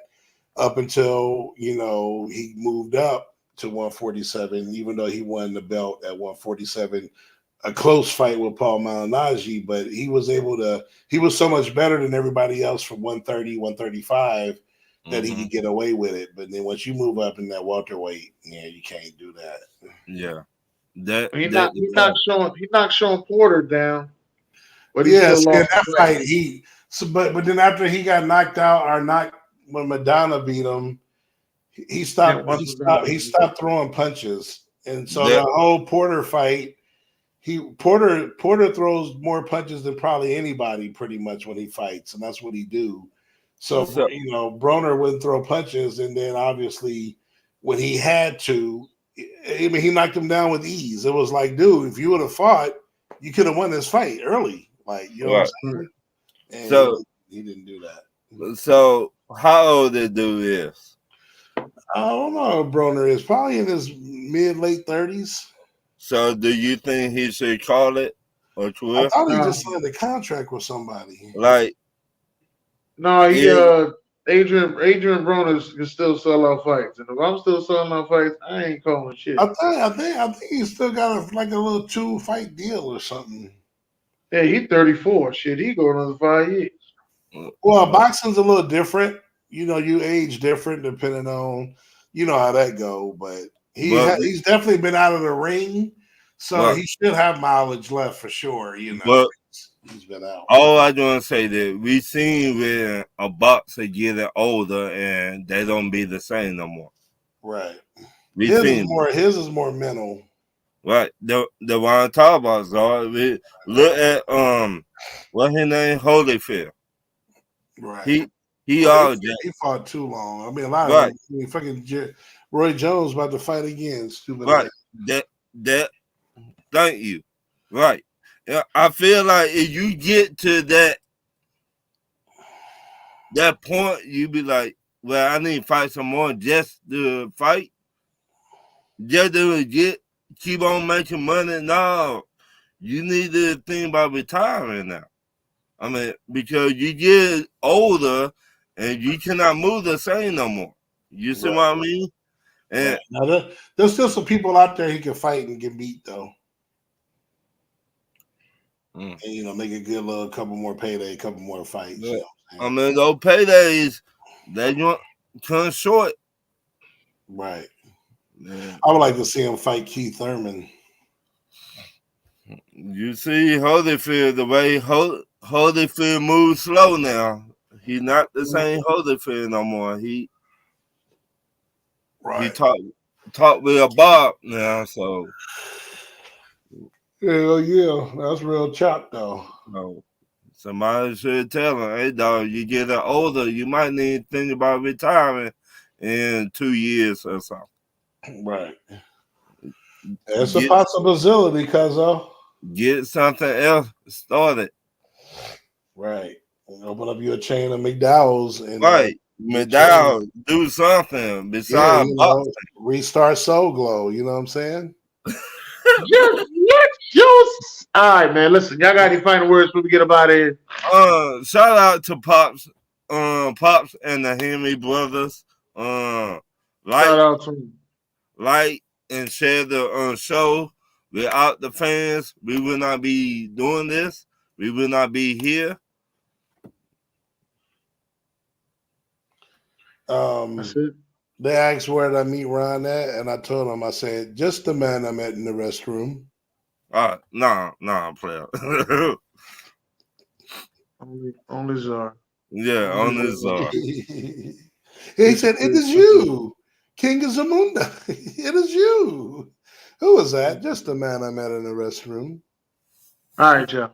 up until he moved up to 147, even though he won the belt at 147. A close fight with Paul Malignaggi, but he was so much better than everybody else from 130, 135 that he could get away with it. But then once you move up in that welterweight, you can't do that. Yeah. He's not showing Porter down. But that fight, So, but then after he got knocked out or knocked when Madonna beat him, he stopped. once He was stopped. done. He stopped throwing punches, and so Yeah. the whole Porter fight, Porter throws more punches than probably anybody, pretty much when he fights, and that's what he do. So Broner wouldn't throw punches, and then obviously when he had to, I mean, he knocked him down with ease. It was like, dude, if you would have fought, you could have won this fight early. Like, you know what I'm saying? And So he didn't do that. So how old the dude is? I don't know. Broner is probably in his late 30s. So do you think he should call it or I quit? thought he just signed a contract with somebody. Like, No, he it, Adrian Broner can still sell out fights, and if I'm still selling out fights, I ain't calling shit. I think he's still got like a little 2-fight deal or something. Yeah, he's 34. Shit, he go another 5 years. Well, boxing's a little different. You know, you age different depending on, you know how that go. But he's definitely been out of the ring, so he should have mileage left for sure. You know, but he's been out. all I want to say that we seen when a boxer getting older and they don't be the same no more. Right. His is more mental. Right. The one I'm talking about, so we look at what his name, Holyfield. Right. He fought too long. I mean, a lot of them. I mean, fucking Roy Jones about to fight again. Stupid. Right. That. Thank you. Right. I feel like if you get to that point, you be like, well, I need to fight some more just to fight. Just to keep on making money. No, you need to think about retiring now. I mean, because you get older and you cannot move the same no more. You see what I mean? And now, there's still some people out there who can fight and get beat though. And make a good little couple more fights. Yeah. I mean, those paydays, they come short. Right. Man. I would like to see him fight Keith Thurman. You see Holyfield, the way Holyfield moves slow now. He's not the same Holyfield no more. He talk with a Bob now, so yeah, that's real chop though. No. Somebody should tell him, hey dog, you get older, you might need to think about retiring in 2 years or something. Right. It's a possibility, cuz get something else started. Right. Open up your chain of McDowell's and McDowell, do something besides restart Soul Glow. You know what I'm saying? Yes. All right, man. Listen, y'all got any final words before we get about it? Shout out to Pops and the Henry brothers. Shout out to them. Like and share the show. Without the fans, we will not be doing this. We will not be here. That's it. They asked where did I meet Ron at, and I told them, I said, just the man I met in the restroom. Nah, player. only Czar. Yeah, only Czar. He said, it is you, King of Zamunda. It is you. Who was that? Just the man I met in the restroom. All right, Joe.